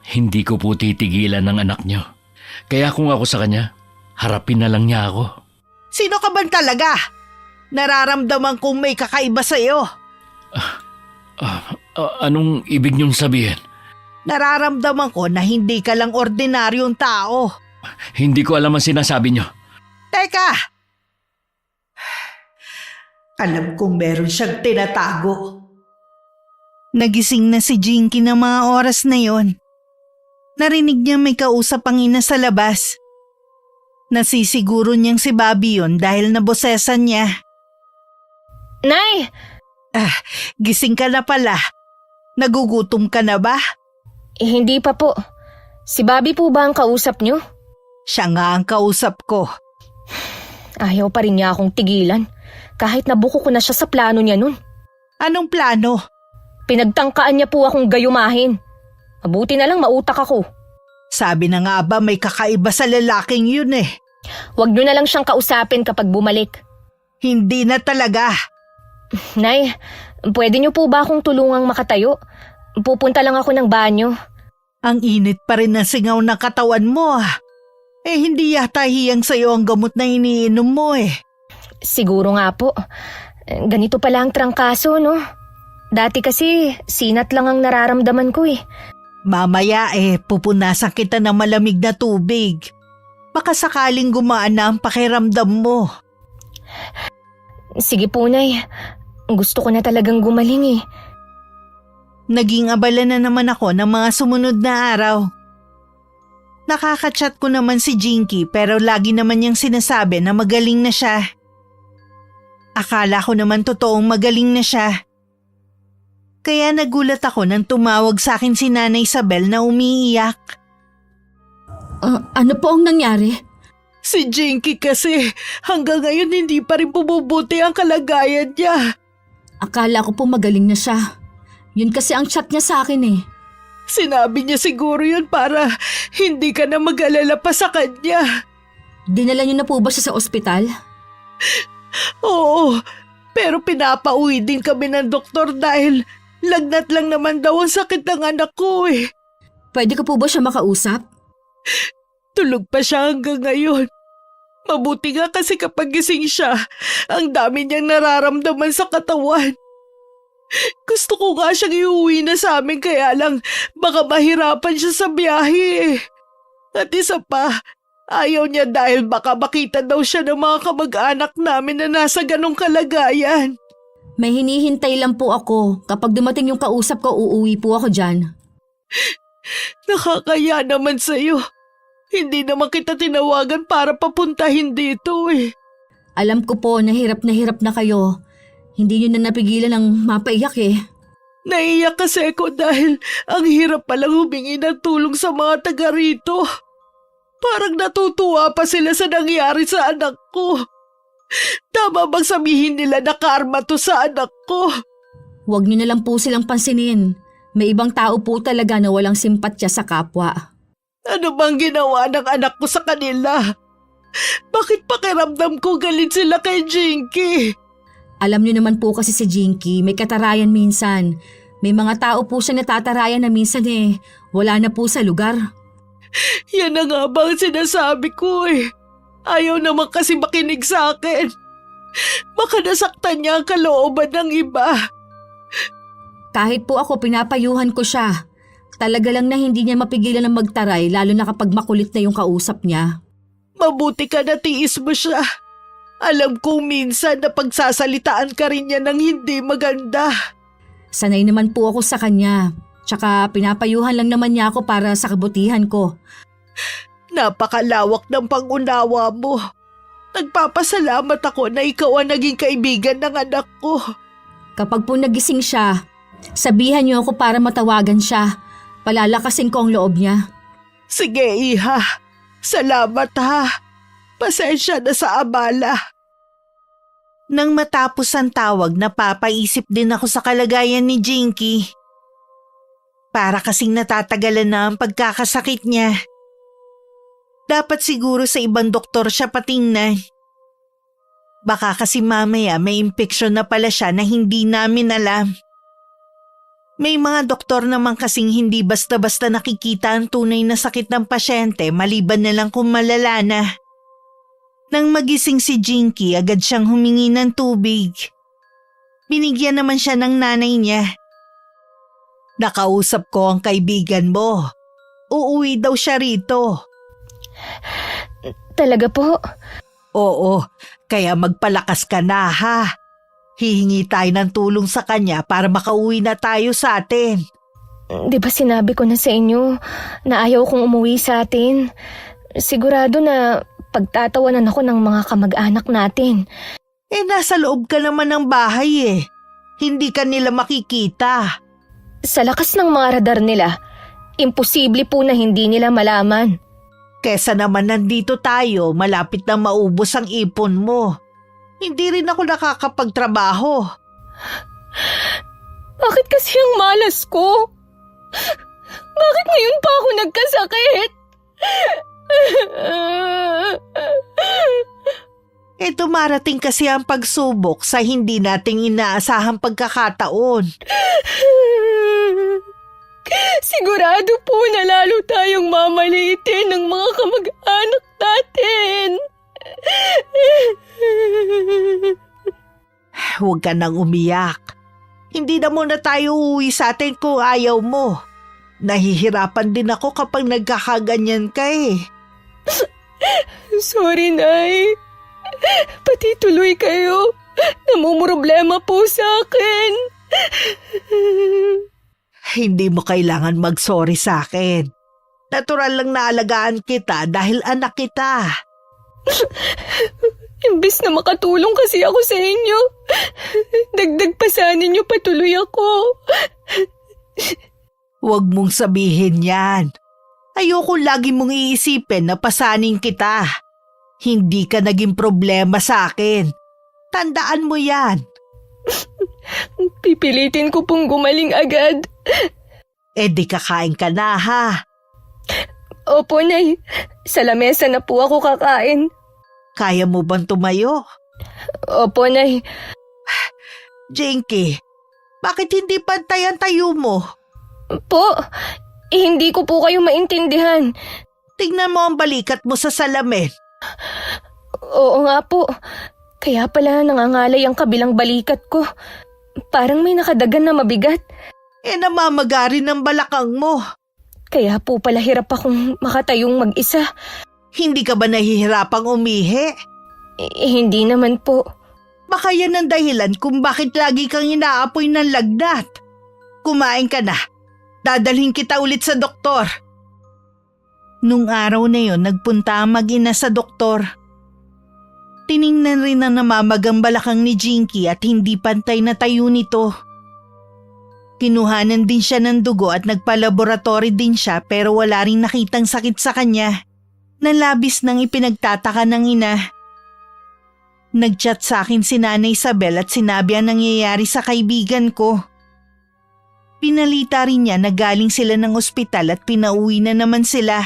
Hindi ko po titigilan ng anak niyo. Kaya kung ako sa kanya, harapin na lang niya ako. Sino ka ba talaga? Nararamdaman kong may kakaiba sa'yo. Anong ibig niyong sabihin? Nararamdaman ko na hindi ka lang ordinaryong tao. Hindi ko alam ang sinasabi niyo. Teka! Alam kong meron siyang tinatago. Nagising na si Jinky ng mga oras na yon. Narinig niya may kausap ang ina sa labas. Nasisiguro niyang si Bobby yun dahil nabosesan niya. Nay! Gising ka na pala. Nagugutom ka na ba? Hindi pa po. Si Bobby po ba ang kausap niyo? Siya nga ang kausap ko. Ayaw pa rin niya akong tigilan. Kahit nabuko ko na siya sa plano niya nun. Anong plano? Pinagtangkaan niya po akong gayumahin. Mabuti na lang mautak ako. Sabi na nga ba may kakaiba sa lalaking yun eh. Huwag niyo na lang siyang kausapin kapag bumalik. Hindi na talaga. Nay, pwede niyo po ba akong tulungang makatayo? Pupunta lang ako ng banyo. Ang init pa rin ng singaw ng katawan mo ah. Hindi yata hiyang sa'yo ang gamot na iniinom mo eh. Siguro nga po. Ganito pala ang trangkaso, no? Dati kasi sinat lang ang nararamdaman ko eh. Mamaya pupunasan kita ng malamig na tubig. Baka sakaling gumaan na ang pakiramdam mo. Sige po, Nay. Gusto ko na talagang gumaling eh. Naging abala na naman ako ng mga sumunod na araw. Nakaka-chat ko naman si Jinky pero lagi naman niyang sinasabi na magaling na siya. Akala ko naman totoong magaling na siya. Kaya nagulat ako nang tumawag sa akin si Nanay Isabel na umiiyak. Ano po ang nangyari? Si Jinky kasi hanggang ngayon hindi pa rin bumubuti ang kalagayan niya. Akala ko po magaling na siya. Yun kasi ang chat niya sa akin eh. Sinabi niya siguro yun para hindi ka na mag-alala pa sa kanya. Dinala niyo na po ba siya sa ospital? Oo, pero pinapauwi din kami ng doktor dahil lagnat lang naman daw ang sakit ng anak ko eh. Pwede ko po ba siya makausap? Tulog pa siya hanggang ngayon. Mabuti nga kasi kapag gising siya, ang dami niyang nararamdaman sa katawan. Gusto ko nga siyang iuwi na sa amin kaya lang baka mahirapan siya sa biyahe eh. At isa pa, ayaw niya dahil baka makita daw siya ng mga kamag-anak namin na nasa ganong kalagayan. May hinihintay lang po ako. Kapag dumating yung kausap ko, uuwi po ako dyan. Nakakaya naman sa'yo. Hindi naman kita tinawagan para papuntahin dito eh. Alam ko po na hirap na kayo. Hindi nyo na napigilan ng mapaiyak eh. Naiyak kasi ako dahil ang hirap palang humingi ng tulong sa mga taga rito. Parang natutuwa pa sila sa nangyari sa anak ko. Tama bang sabihin nila na karma to sa anak ko? Huwag nyo na lang po silang pansinin. May ibang tao po talaga na walang simpatya sa kapwa. Ano bang ginawa ng anak ko sa kanila? Bakit pakiramdam ko galit sila kay Jinky? Alam nyo naman po kasi si Jinky, may katarayan minsan. May mga tao po siya natatarayan na minsan wala na po sa lugar. Yan na nga ba ang sinasabi ko eh. Ayaw naman kasi makinig sa akin. Baka nasaktan niya ang kalooban ng iba. Kahit po ako pinapayuhan ko siya. Talaga lang na hindi niya mapigilan ng magtaray lalo na kapag makulit na yung kausap niya. Mabuti ka na tiis mo siya. Alam kong minsan na pagsasalitaan ka rin niya ng hindi maganda. Sanay naman po ako sa kanya. Tsaka pinapayuhan lang naman niya ako para sa kabutihan ko. Napakalawak ng pag-unawa mo. Nagpapasalamat ako na ikaw ang naging kaibigan ng anak ko. Kapag po nagising siya, sabihan niyo ako para matawagan siya. Palalakasin ko ang loob niya. Sige, iha. Salamat ha. Pasensya na sa abala. Nang matapos ang tawag, napapaisip din ako sa kalagayan ni Jinky. Para kasing natatagalan na ang pagkakasakit niya. Dapat siguro sa ibang doktor siya patingnan. Baka kasi mamaya may impeksyon na pala siya na hindi namin alam. May mga doktor naman kasing hindi basta-basta nakikita ang tunay na sakit ng pasyente maliban na lang kung malala na. Nang magising si Jinky, agad siyang humingi ng tubig. Binigyan naman siya ng nanay niya. Nakausap ko ang kaibigan mo. Uuwi daw siya rito. Talaga po? Oo, kaya magpalakas ka na ha. Hihingi tayo ng tulong sa kanya para makauwi na tayo sa atin. Di ba sinabi ko na sa inyo na ayaw kong umuwi sa atin? Sigurado na pagtatawanan ako ng mga kamag-anak natin. Nasa loob ka naman ng bahay eh. Hindi ka nila makikita. Sa lakas ng mga radar nila, imposible po na hindi nila malaman. Kesa naman nandito tayo, malapit na maubos ang ipon mo. Hindi rin ako nakakapagtrabaho. Bakit kasi ang malas ko? Bakit ngayon pa ako nagkasakit? Dumarating kasi ang pagsubok sa hindi nating inaasahang pagkakataon. Sigurado po na lalo tayong mamaliitin ng mga kamag-anak natin. Huwag ka nang umiyak. Hindi na muna tayo uuwi sa atin kung ayaw mo. Nahihirapan din ako kapag nagkakaganyan ka eh. Sorry, Nay. Pati tuloy kayo. Namumroblema po sa akin. Hindi mo kailangan mag-sorry sa akin. Natural lang na alagaan kita dahil anak kita. Imbis na makatulong kasi ako sa inyo, dagdag pa sana ninyo patuloy ako. Huwag mong sabihin yan. Ayoko lagi mong iisipin na pasanin kita. Hindi ka naging problema sa akin. Tandaan mo yan. Pipilitin ko pong gumaling agad. Di kakain ka na ha. Opo, Nay. Sa lamesa na po ako kakain. Kaya mo bang tumayo? Opo, Nay. Jinky, bakit hindi pantay ang tayo mo? Po, hindi ko po kayo maintindihan. Tingnan mo ang balikat mo sa salamin. Oo nga po. Kaya pala nangangalay ang kabilang balikat ko. Parang may nakadagan na mabigat. Namamaga rin ang balakang mo. Kaya po pala hirap akong makatayong mag-isa. Hindi ka ba nahihirapang umihi? Hindi naman po. Baka yan ang dahilan kung bakit lagi kang inaapoy ng lagnat. Kumain ka na. Dadalhin kita ulit sa doktor. Nung araw na yon, nagpunta ang mag-ina sa doktor. Tiningnan rin ang namamagang balakang ni Jinky at hindi pantay na tayo nito. Kinuhanan din siya ng dugo at nagpa-laboratory din siya pero wala ring nakitang sakit sa kanya. Nalabis nang ipinagtataka ng ina. Nag-chat sa akin si Nanay Isabel at sinabi ang nangyayari sa kaibigan ko. Pinalita rin niya na galing sila ng ospital at pinauwi na naman sila.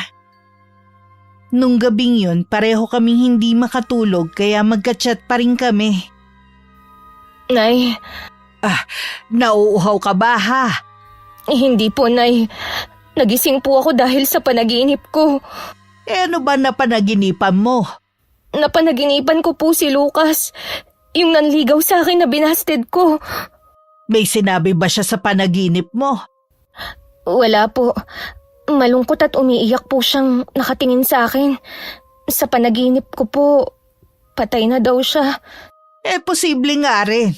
Nung gabing yun, pareho kaming hindi makatulog kaya magka-chat pa rin kami. Nay. Nauuhaw ka ba ha? Hindi po, Nay. Nagising po ako dahil sa panaginip ko. Ano ba napanaginipan mo? Napanaginipan ko po si Lucas. Yung nanligaw sa akin na binasted ko. May sinabi ba siya sa panaginip mo? Wala po. Malungkot at umiiyak po siyang nakatingin sa akin. Sa panaginip ko po, patay na daw siya. Posible nga rin.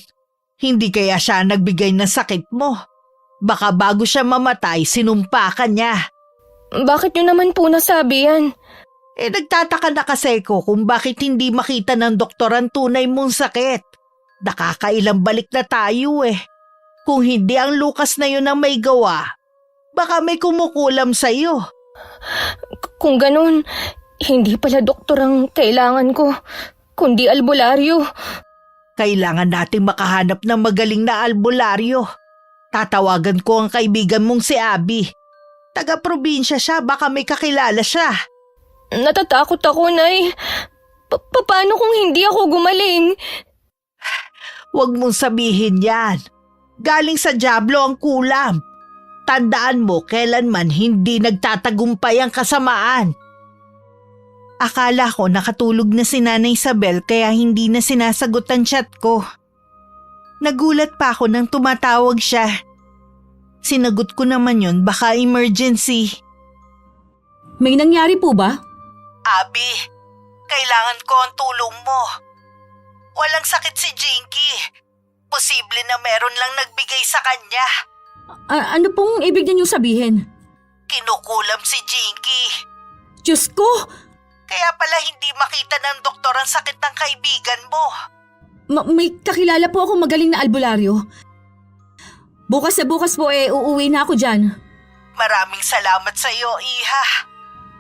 Hindi kaya siya nagbigay ng sakit mo. Baka bago siya mamatay, sinumpa ka niya. Bakit niyo naman po nasabi yan? Nagtataka na kasi ko kung bakit hindi makita ng doktor ang tunay mong sakit. Nakakailang balik na tayo eh. Kung hindi ang Lucas na yun ang may gawa, baka may kumukulam sa'yo. Kung ganun, hindi pala doktor ang kailangan ko, kundi albularyo. Kailangan nating makahanap ng magaling na albularyo. Tatawagan ko ang kaibigan mong si Abby. Taga-probinsya siya, baka may kakilala siya. Natatakot ako, Nay. Paano kung hindi ako gumaling? Huwag mong sabihin yan. Galing sa dyablo ang kulam. Tandaan mo, kailanman hindi nagtatagumpay ang kasamaan. Akala ko nakatulog na si Nanay Isabel kaya hindi na sinasagot ang chat ko. Nagulat pa ako nang tumatawag siya. Sinagot ko naman yun, baka emergency. May nangyari po ba? Abby, kailangan ko ang tulong mo. Walang sakit si Jinky. Posible na meron lang nagbigay sa kanya. Ano pong ibig niyo sabihin? Kinukulam si Jinky. Diyos ko! Kaya pala hindi makita ng doktor ang sakit ng kaibigan mo. May kakilala po akong magaling na albularyo. Bukas na bukas po uuwi na ako dyan. Maraming salamat sa iyo, Iha.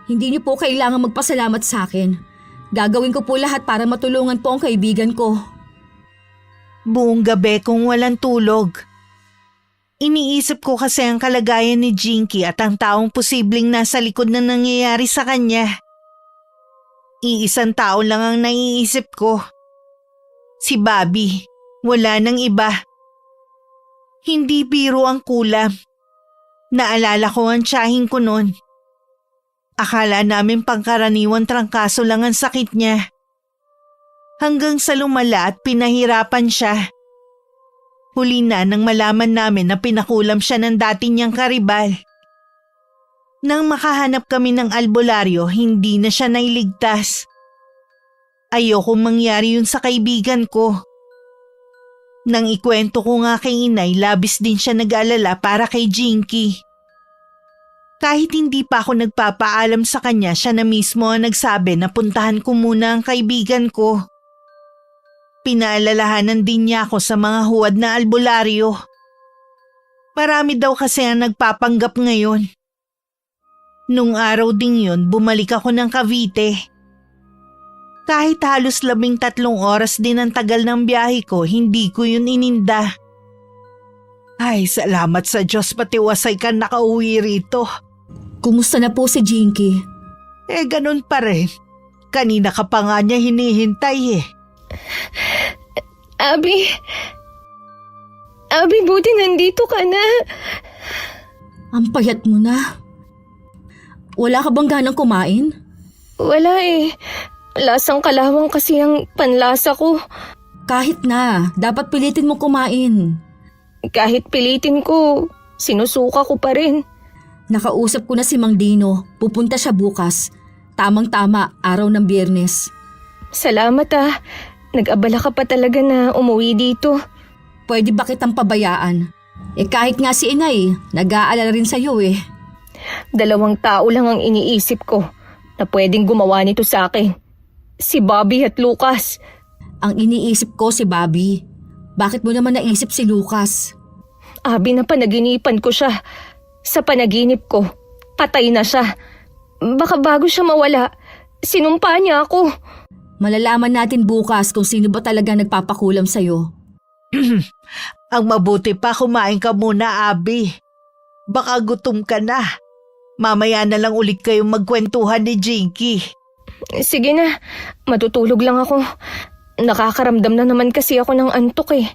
Hindi niyo po kailangan magpasalamat sa akin. Gagawin ko po lahat para matulungan po ang kaibigan ko. Buong gabi kung walang tulog. Iniisip ko kasi ang kalagayan ni Jinky at ang taong posibleng nasa likod na nangyayari sa kanya. Iisang tao lang ang naiisip ko. Si Bobby. Wala nang iba. Hindi biro ang kulam. Naalala ko ang tiyahin ko noon. Akala namin pangkaraniwang trangkaso lang ang sakit niya. Hanggang sa lumala at pinahirapan siya. Huli na nang malaman namin na pinakulam siya ng dati niyang karibal. Nang makahanap kami ng albularyo, hindi na siya nailigtas. Ayokong mangyari yun sa kaibigan ko. Nang ikwento ko nga kay inay, labis din siya nag-alala para kay Jinky. Kahit hindi pa ako nagpapaalam sa kanya, siya na mismo ang nagsabi na puntahan ko muna ang kaibigan ko. Pinaalalahanan din niya ako sa mga huwad na albularyo. Marami daw kasi ang nagpapanggap ngayon. Nung araw ding yun, bumalik ako ng Cavite. Kahit halos 13 oras din ang tagal ng biyahe ko, hindi ko yun ininda. Ay, salamat sa Diyos, patiwasay ka nakauwi rito. Kumusta na po si Jinky? Ganun pa rin. Kanina ka pa nga niya hinihintay eh. Abby, buti nandito ka na. Ang payat mo na. Wala ka bang ganang kumain? Wala eh. Lasang kalawang kasi ang panlasa ko. Kahit na, dapat pilitin mo kumain. Kahit pilitin ko, sinusuka ko pa rin. Nakausap ko na si Mang Dino. Pupunta siya bukas. Tamang-tama, araw ng Biyernes. Salamat ah. Nag-abala ka pa talaga na umuwi dito. Pwede ba kitang pabayaan? Kahit nga si inay, nag-aalala rin sa'yo eh. 2 tao lang ang iniisip ko na pwedeng gumawa nito sa akin. Si Bobby at Lucas. Ang iniisip ko si Bobby. Bakit mo naman naisip si Lucas? Abby, na panaginipan ko siya. Sa panaginip ko, patay na siya. Baka bago siya mawala, sinumpa niya ako. Malalaman natin bukas kung sino ba talaga nagpapakulam sa'yo. Ang mabuti pa kumain ka muna, Abby. Baka gutom ka na. Mamaya na lang ulit kayong magkwentuhan ni Jinky. Sige na, matutulog lang ako. Nakakaramdam na naman kasi ako ng antok eh.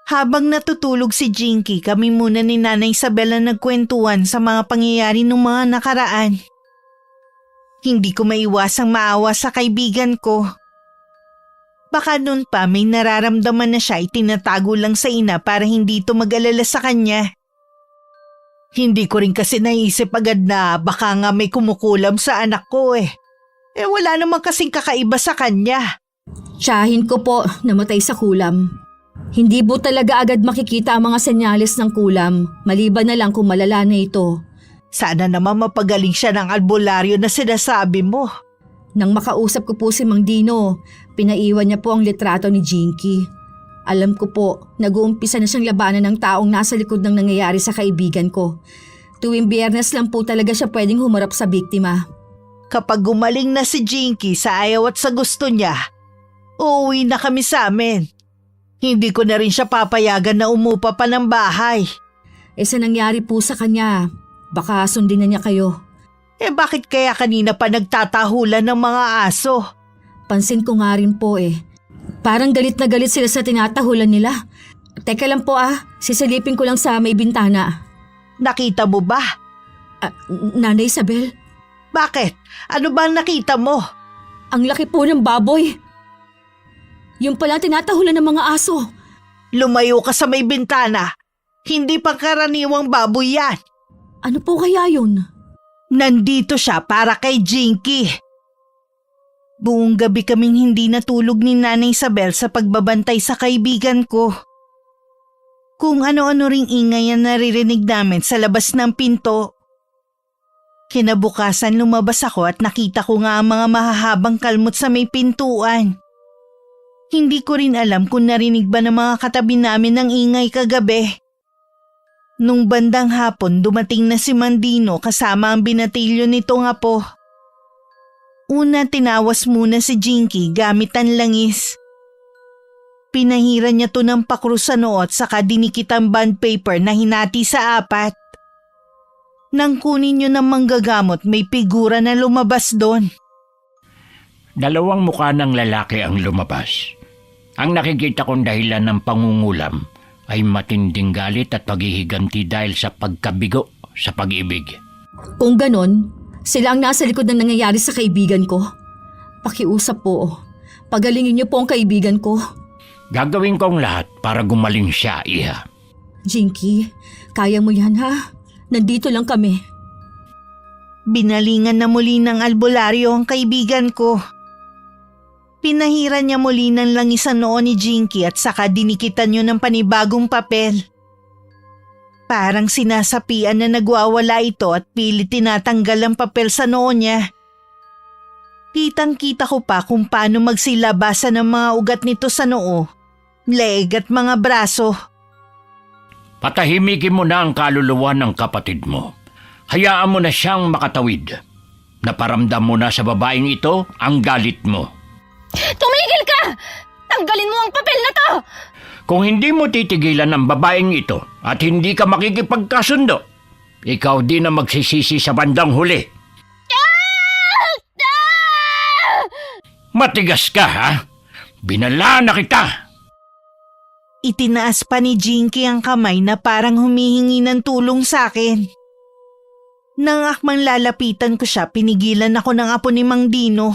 Habang natutulog si Jinky, kami muna ni Nanay Isabel ang nagkwentuhan sa mga pangyayari ng mga nakaraan. Hindi ko maiwasang maawa sa kaibigan ko. Baka noon pa may nararamdaman na siya, itinatago lang sa ina para hindi ito mag-alala sa kanya. Hindi ko rin kasi naisip agad na baka nga may kumukulam sa anak ko eh. Wala naman kasing kakaiba sa kanya. Tiyahin ko po namatay sa kulam. Hindi po talaga agad makikita ang mga senyales ng kulam, maliban na lang kung malala na ito. Sana naman mapagaling siya ng albularyo na sinasabi mo. Nang makausap ko po si Mang Dino, pinaiwan niya po ang litrato ni Jinky. Alam ko po, nag-uumpisa na siyang labanan ng taong nasa likod ng nangyayari sa kaibigan ko. Tuwing Biyernes lang po talaga siya pwedeng humarap sa biktima. Kapag gumaling na si Jinky sa ayaw at sa gusto niya, uuwi na kami sa amin. Hindi ko na rin siya papayagan na umupa pa ng bahay. Sa nangyari po sa kanya, baka sundin na niya kayo. Bakit kaya kanina pa nagtatahulan ng mga aso? Pansin ko nga rin po Parang galit na galit sila sa tinatahulan nila. Teka lang po sisilipin ko lang sa may bintana. Nakita mo ba? Nanay Isabel, Bakit? Ano ba ang nakita mo? ang laki po ng baboy. Yung pala tinatahulan ng mga aso. Lumayo ka sa may bintana. Hindi pangkaraniwang baboy yan. Ano po kaya yun? Nandito siya para kay Jinky. Buong gabi kaming hindi natulog ni Nanay Isabel sa pagbabantay sa kaibigan ko. Kung ano-ano ring ingay ang naririnig namin sa labas ng pinto. Kinabukasan lumabas ako at nakita ko nga ang mga mahahabang kalmot sa may pintuan. Hindi ko rin alam kung narinig ba ng mga katabi namin ang ingay kagabi. Nung bandang hapon dumating na si Mandino kasama ang binatilyo nitong apo. Una tinawas muna si Jinky gamit ang langis. Pinahiran niya to ng pakru sa noo at saka dinikit ang bond paper na hinati sa 4. Nang kunin niyo ng manggagamot may figura na lumabas doon. Dalawang mukha ng lalaki ang lumabas. Ang nakikita kong dahilan ng pangungulam ay matinding galit at paghihiganti dahil sa pagkabigo sa pag-ibig. Kung ganon, sila ang nasa likod ng nangyayari sa kaibigan ko. Pakiusap po. Pagalingin niyo po ang kaibigan ko. Gagawin kong lahat para gumaling siya, Iha. Jinky, kaya mo yan ha? Nandito lang kami. Binalingan na muli ng albularyo ang kaibigan ko. Pinahiran niya muli ng langis ang noo ni Jinky at saka dinikitan niyo ng panibagong papel. Parang sinasapian na nagwawala ito at pilit tinatanggal ang papel sa noo niya. Kitang-kita ko pa kung paano magsilabasan ang mga ugat nito sa noo, leeg at mga braso. Patahimikin mo na ang kaluluwa ng kapatid mo. Hayaan mo na siyang makatawid. Naparamdam mo na sa babaeng ito ang galit mo. Tumigil ka! Tanggalin mo ang papel na to! Kung hindi mo titigilan ang babaeng ito at hindi ka makikipagkasundo, ikaw din ang magsisisi sa bandang huli. Matigas ka, ha? Binala na kita! Itinaas pa ni Jinky ang kamay na parang humihingi ng tulong sa akin. Nang akmang lalapitan ko siya, pinigilan ako ng apo ni Mang Dino.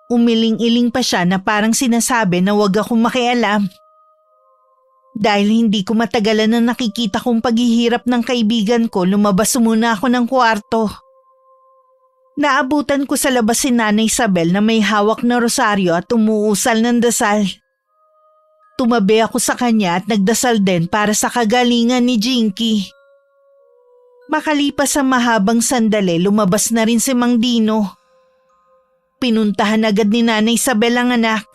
Umiling-iling pa siya na parang sinasabi na huwag akong makialam. Dahil hindi ko matagalan na nakikita kong paghihirap ng kaibigan ko, lumabas muna ako ng kwarto. Naabutan ko sa labas si Nanay Isabel na may hawak na rosaryo at umuusal ng dasal. Tumabi ako sa kanya at nagdasal din para sa kagalingan ni Jinky. Makalipas ang mahabang sandali, lumabas na rin si Mang Dino. Pinuntahan agad ni Nanay Isabel ang anak.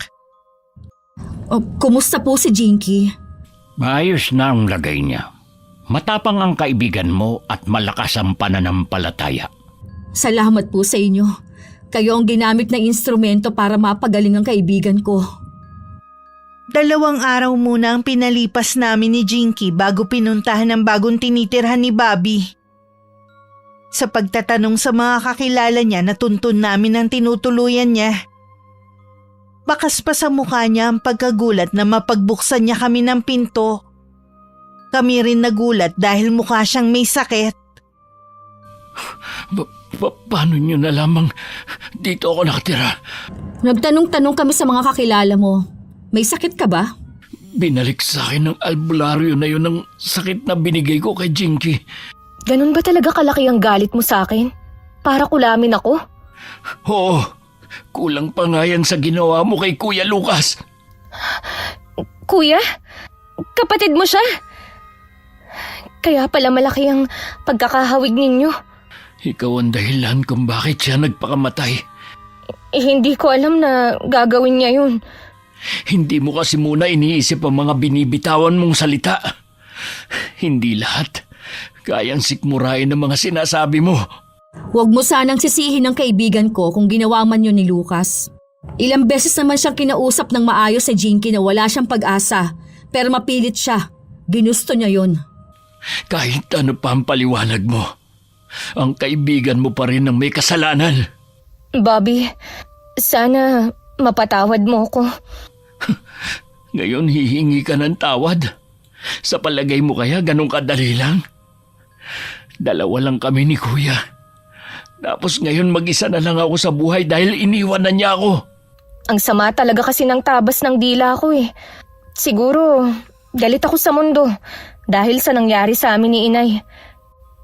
Kumusta po si Jinky? Maayos na ang lagay niya. Matapang ang kaibigan mo at malakas ang pananampalataya. Salamat po sa inyo. Kayo ang ginamit na instrumento para mapagaling ang kaibigan ko. 2 araw muna ang pinalipas namin ni Jinky bago pinuntahan ang bagong tinitirhan ni Bobby. Sa pagtatanong sa mga kakilala niya, natuntun namin ang tinutuluyan niya. Bakas pa sa mukha niya ang pagkagulat na mapagbuksan niya kami ng pinto. Kami rin nagulat dahil mukha siyang may sakit. Paano niyo na lamang dito ako nakatira? Nagtanong-tanong kami sa mga kakilala mo. May sakit ka ba? Binalik sa akin ng albularyo na yun ng sakit na binigay ko kay Jinky. Ganun ba talaga kalaki ang galit mo sa akin? Para kulamin ako? Oo, kulang pa nga yan sa ginawa mo kay Kuya Lucas. Kuya? Kapatid mo siya? Kaya pala malaki ang pagkakahawig ninyo. Ikaw ang dahilan kung bakit siya nagpakamatay. Hindi ko alam na gagawin niya yun. Hindi mo kasi muna iniisip ang mga binibitawan mong salita. Hindi lahat kayang sikmurain ng mga sinasabi mo. Huwag mo sanang sisihin ng kaibigan ko kung ginawa man yun ni Lucas. Ilang beses naman siyang kinausap ng maayos sa Jinky na wala siyang pag-asa, pero mapilit siya. Ginusto niya yun. Kahit ano pa ang paliwanag mo, ang kaibigan mo pa rin ang may kasalanan. Bobby, sana mapatawad mo ko. Ngayon hihingi ka ng tawad. Sa palagay mo kaya ganun kadali lang? Dalawa lang kami ni Kuya. Tapos ngayon mag-isa na lang ako sa buhay dahil iniwan na niya ako. Ang sama talaga kasi ng tabas ng dila ko eh. Siguro, galit ako sa mundo dahil sa nangyari sa amin ni Inay.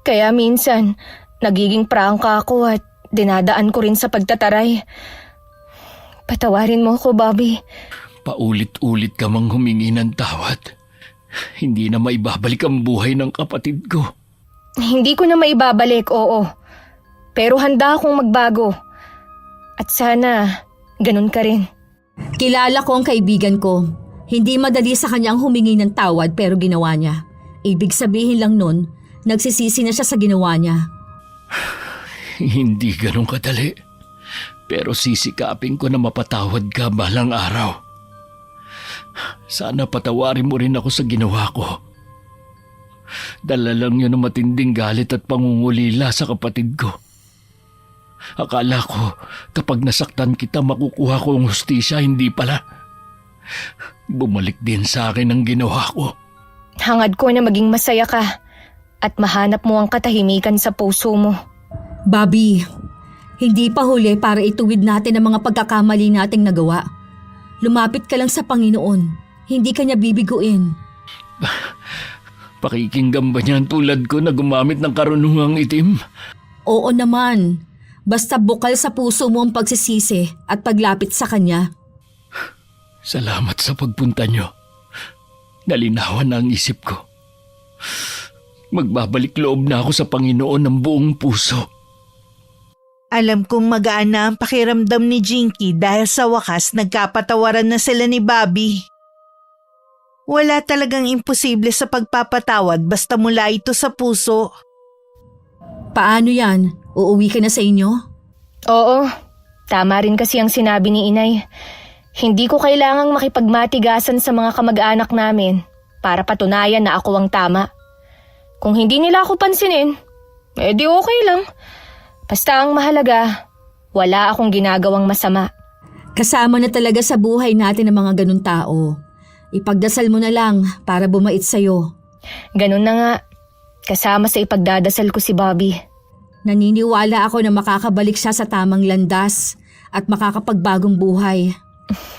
Kaya minsan, nagiging prangka ako at dinadaan ko rin sa pagtataray. Patawarin mo ko, Bobby. Paulit-ulit ka mang humingi ng tawad. Hindi na maibabalik ang buhay ng kapatid ko. Hindi ko na maibabalik, oo. Pero handa akong magbago. At sana, ganun ka rin. Kilala ko ang kaibigan ko. Hindi madali sa kanyang humingi ng tawad pero ginawa niya. Ibig sabihin lang nun, nagsisisi na siya sa ginawa niya. Hindi ganun kadali. Pero sisikapin ko na mapatawad ka balang araw. Sana patawarin mo rin ako sa ginawa ko. Dala lang yun ng matinding galit at pangungulila sa kapatid ko. Akala ko kapag nasaktan kita makukuha ko ang hustisya, hindi pala. Bumalik din sa akin ang ginawa ko. Hangad ko na maging masaya ka at mahanap mo ang katahimikan sa puso mo. Bobby, hindi pa huli para ituwid natin ang mga pagkakamali nating nagawa. Lumapit ka lang sa Panginoon. Hindi ka niya bibiguin. Pakikinggan ba niyan tulad ko na gumamit ng karunungang itim? Oo naman. Basta bukal sa puso mo ang pagsisisi at paglapit sa Kanya. Salamat sa pagpunta niyo. Nalinawan na ang isip ko. Magbabalik loob na ako sa Panginoon ng buong puso. Alam kong magaan na ang pakiramdam ni Jinky dahil sa wakas nagkapatawaran na sila ni Bobby. Wala talagang imposible sa pagpapatawad basta mula ito sa puso. Paano yan? Uuwi ka na sa inyo? Oo, tama rin kasi ang sinabi ni Inay. Hindi ko kailangang makipagmatigasan sa mga kamag-anak namin para patunayan na ako ang tama. Kung hindi nila ako pansinin, di okay lang. Basta ang mahalaga, wala akong ginagawang masama. Kasama na talaga sa buhay natin ang mga ganun tao. Ipagdasal mo na lang para bumait sa'yo. Ganun na nga, kasama sa ipagdadasal ko si Bobby. Naniniwala ako na makakabalik siya sa tamang landas at makakapagbagong buhay.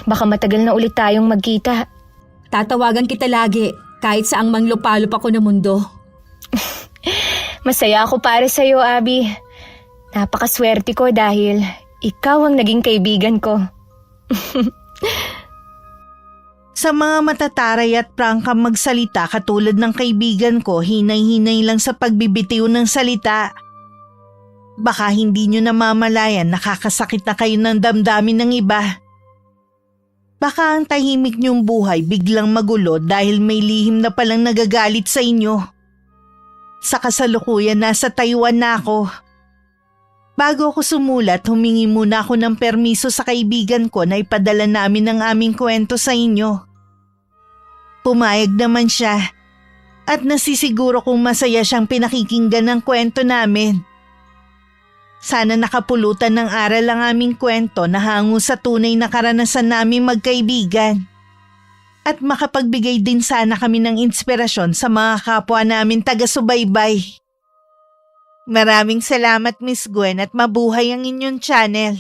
Baka matagal na ulit tayong magkita. Tatawagan kita lagi kahit saang manglupalop ako ng mundo. Masaya ako para sa'yo, Abby. Napakaswerte ko dahil ikaw ang naging kaibigan ko. Sa mga matataray at prangkang magsalita katulad ng kaibigan ko, hinay-hinay lang sa pagbibitiw ng salita. Baka hindi nyo namamalayan nakakasakit na kayo ng damdamin ng iba. Baka ang tahimik nyong buhay biglang magulo dahil may lihim na palang nagagalit sa inyo. Sa kasalukuyan nasa Taiwan na ako. Bago ako sumulat, humingi muna ako ng permiso sa kaibigan ko na ipadala namin ang aming kwento sa inyo. Pumayag naman siya at nasisiguro kong masaya siyang pinakikinggan ng kwento namin. Sana nakapulutan ng aral ang aming kwento na hango sa tunay na karanasan naming magkaibigan. At makapagbigay din sana kami ng inspirasyon sa mga kapwa namin taga-subaybay. Maraming salamat Miss Gwen at mabuhay ang inyong channel.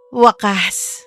Wakas.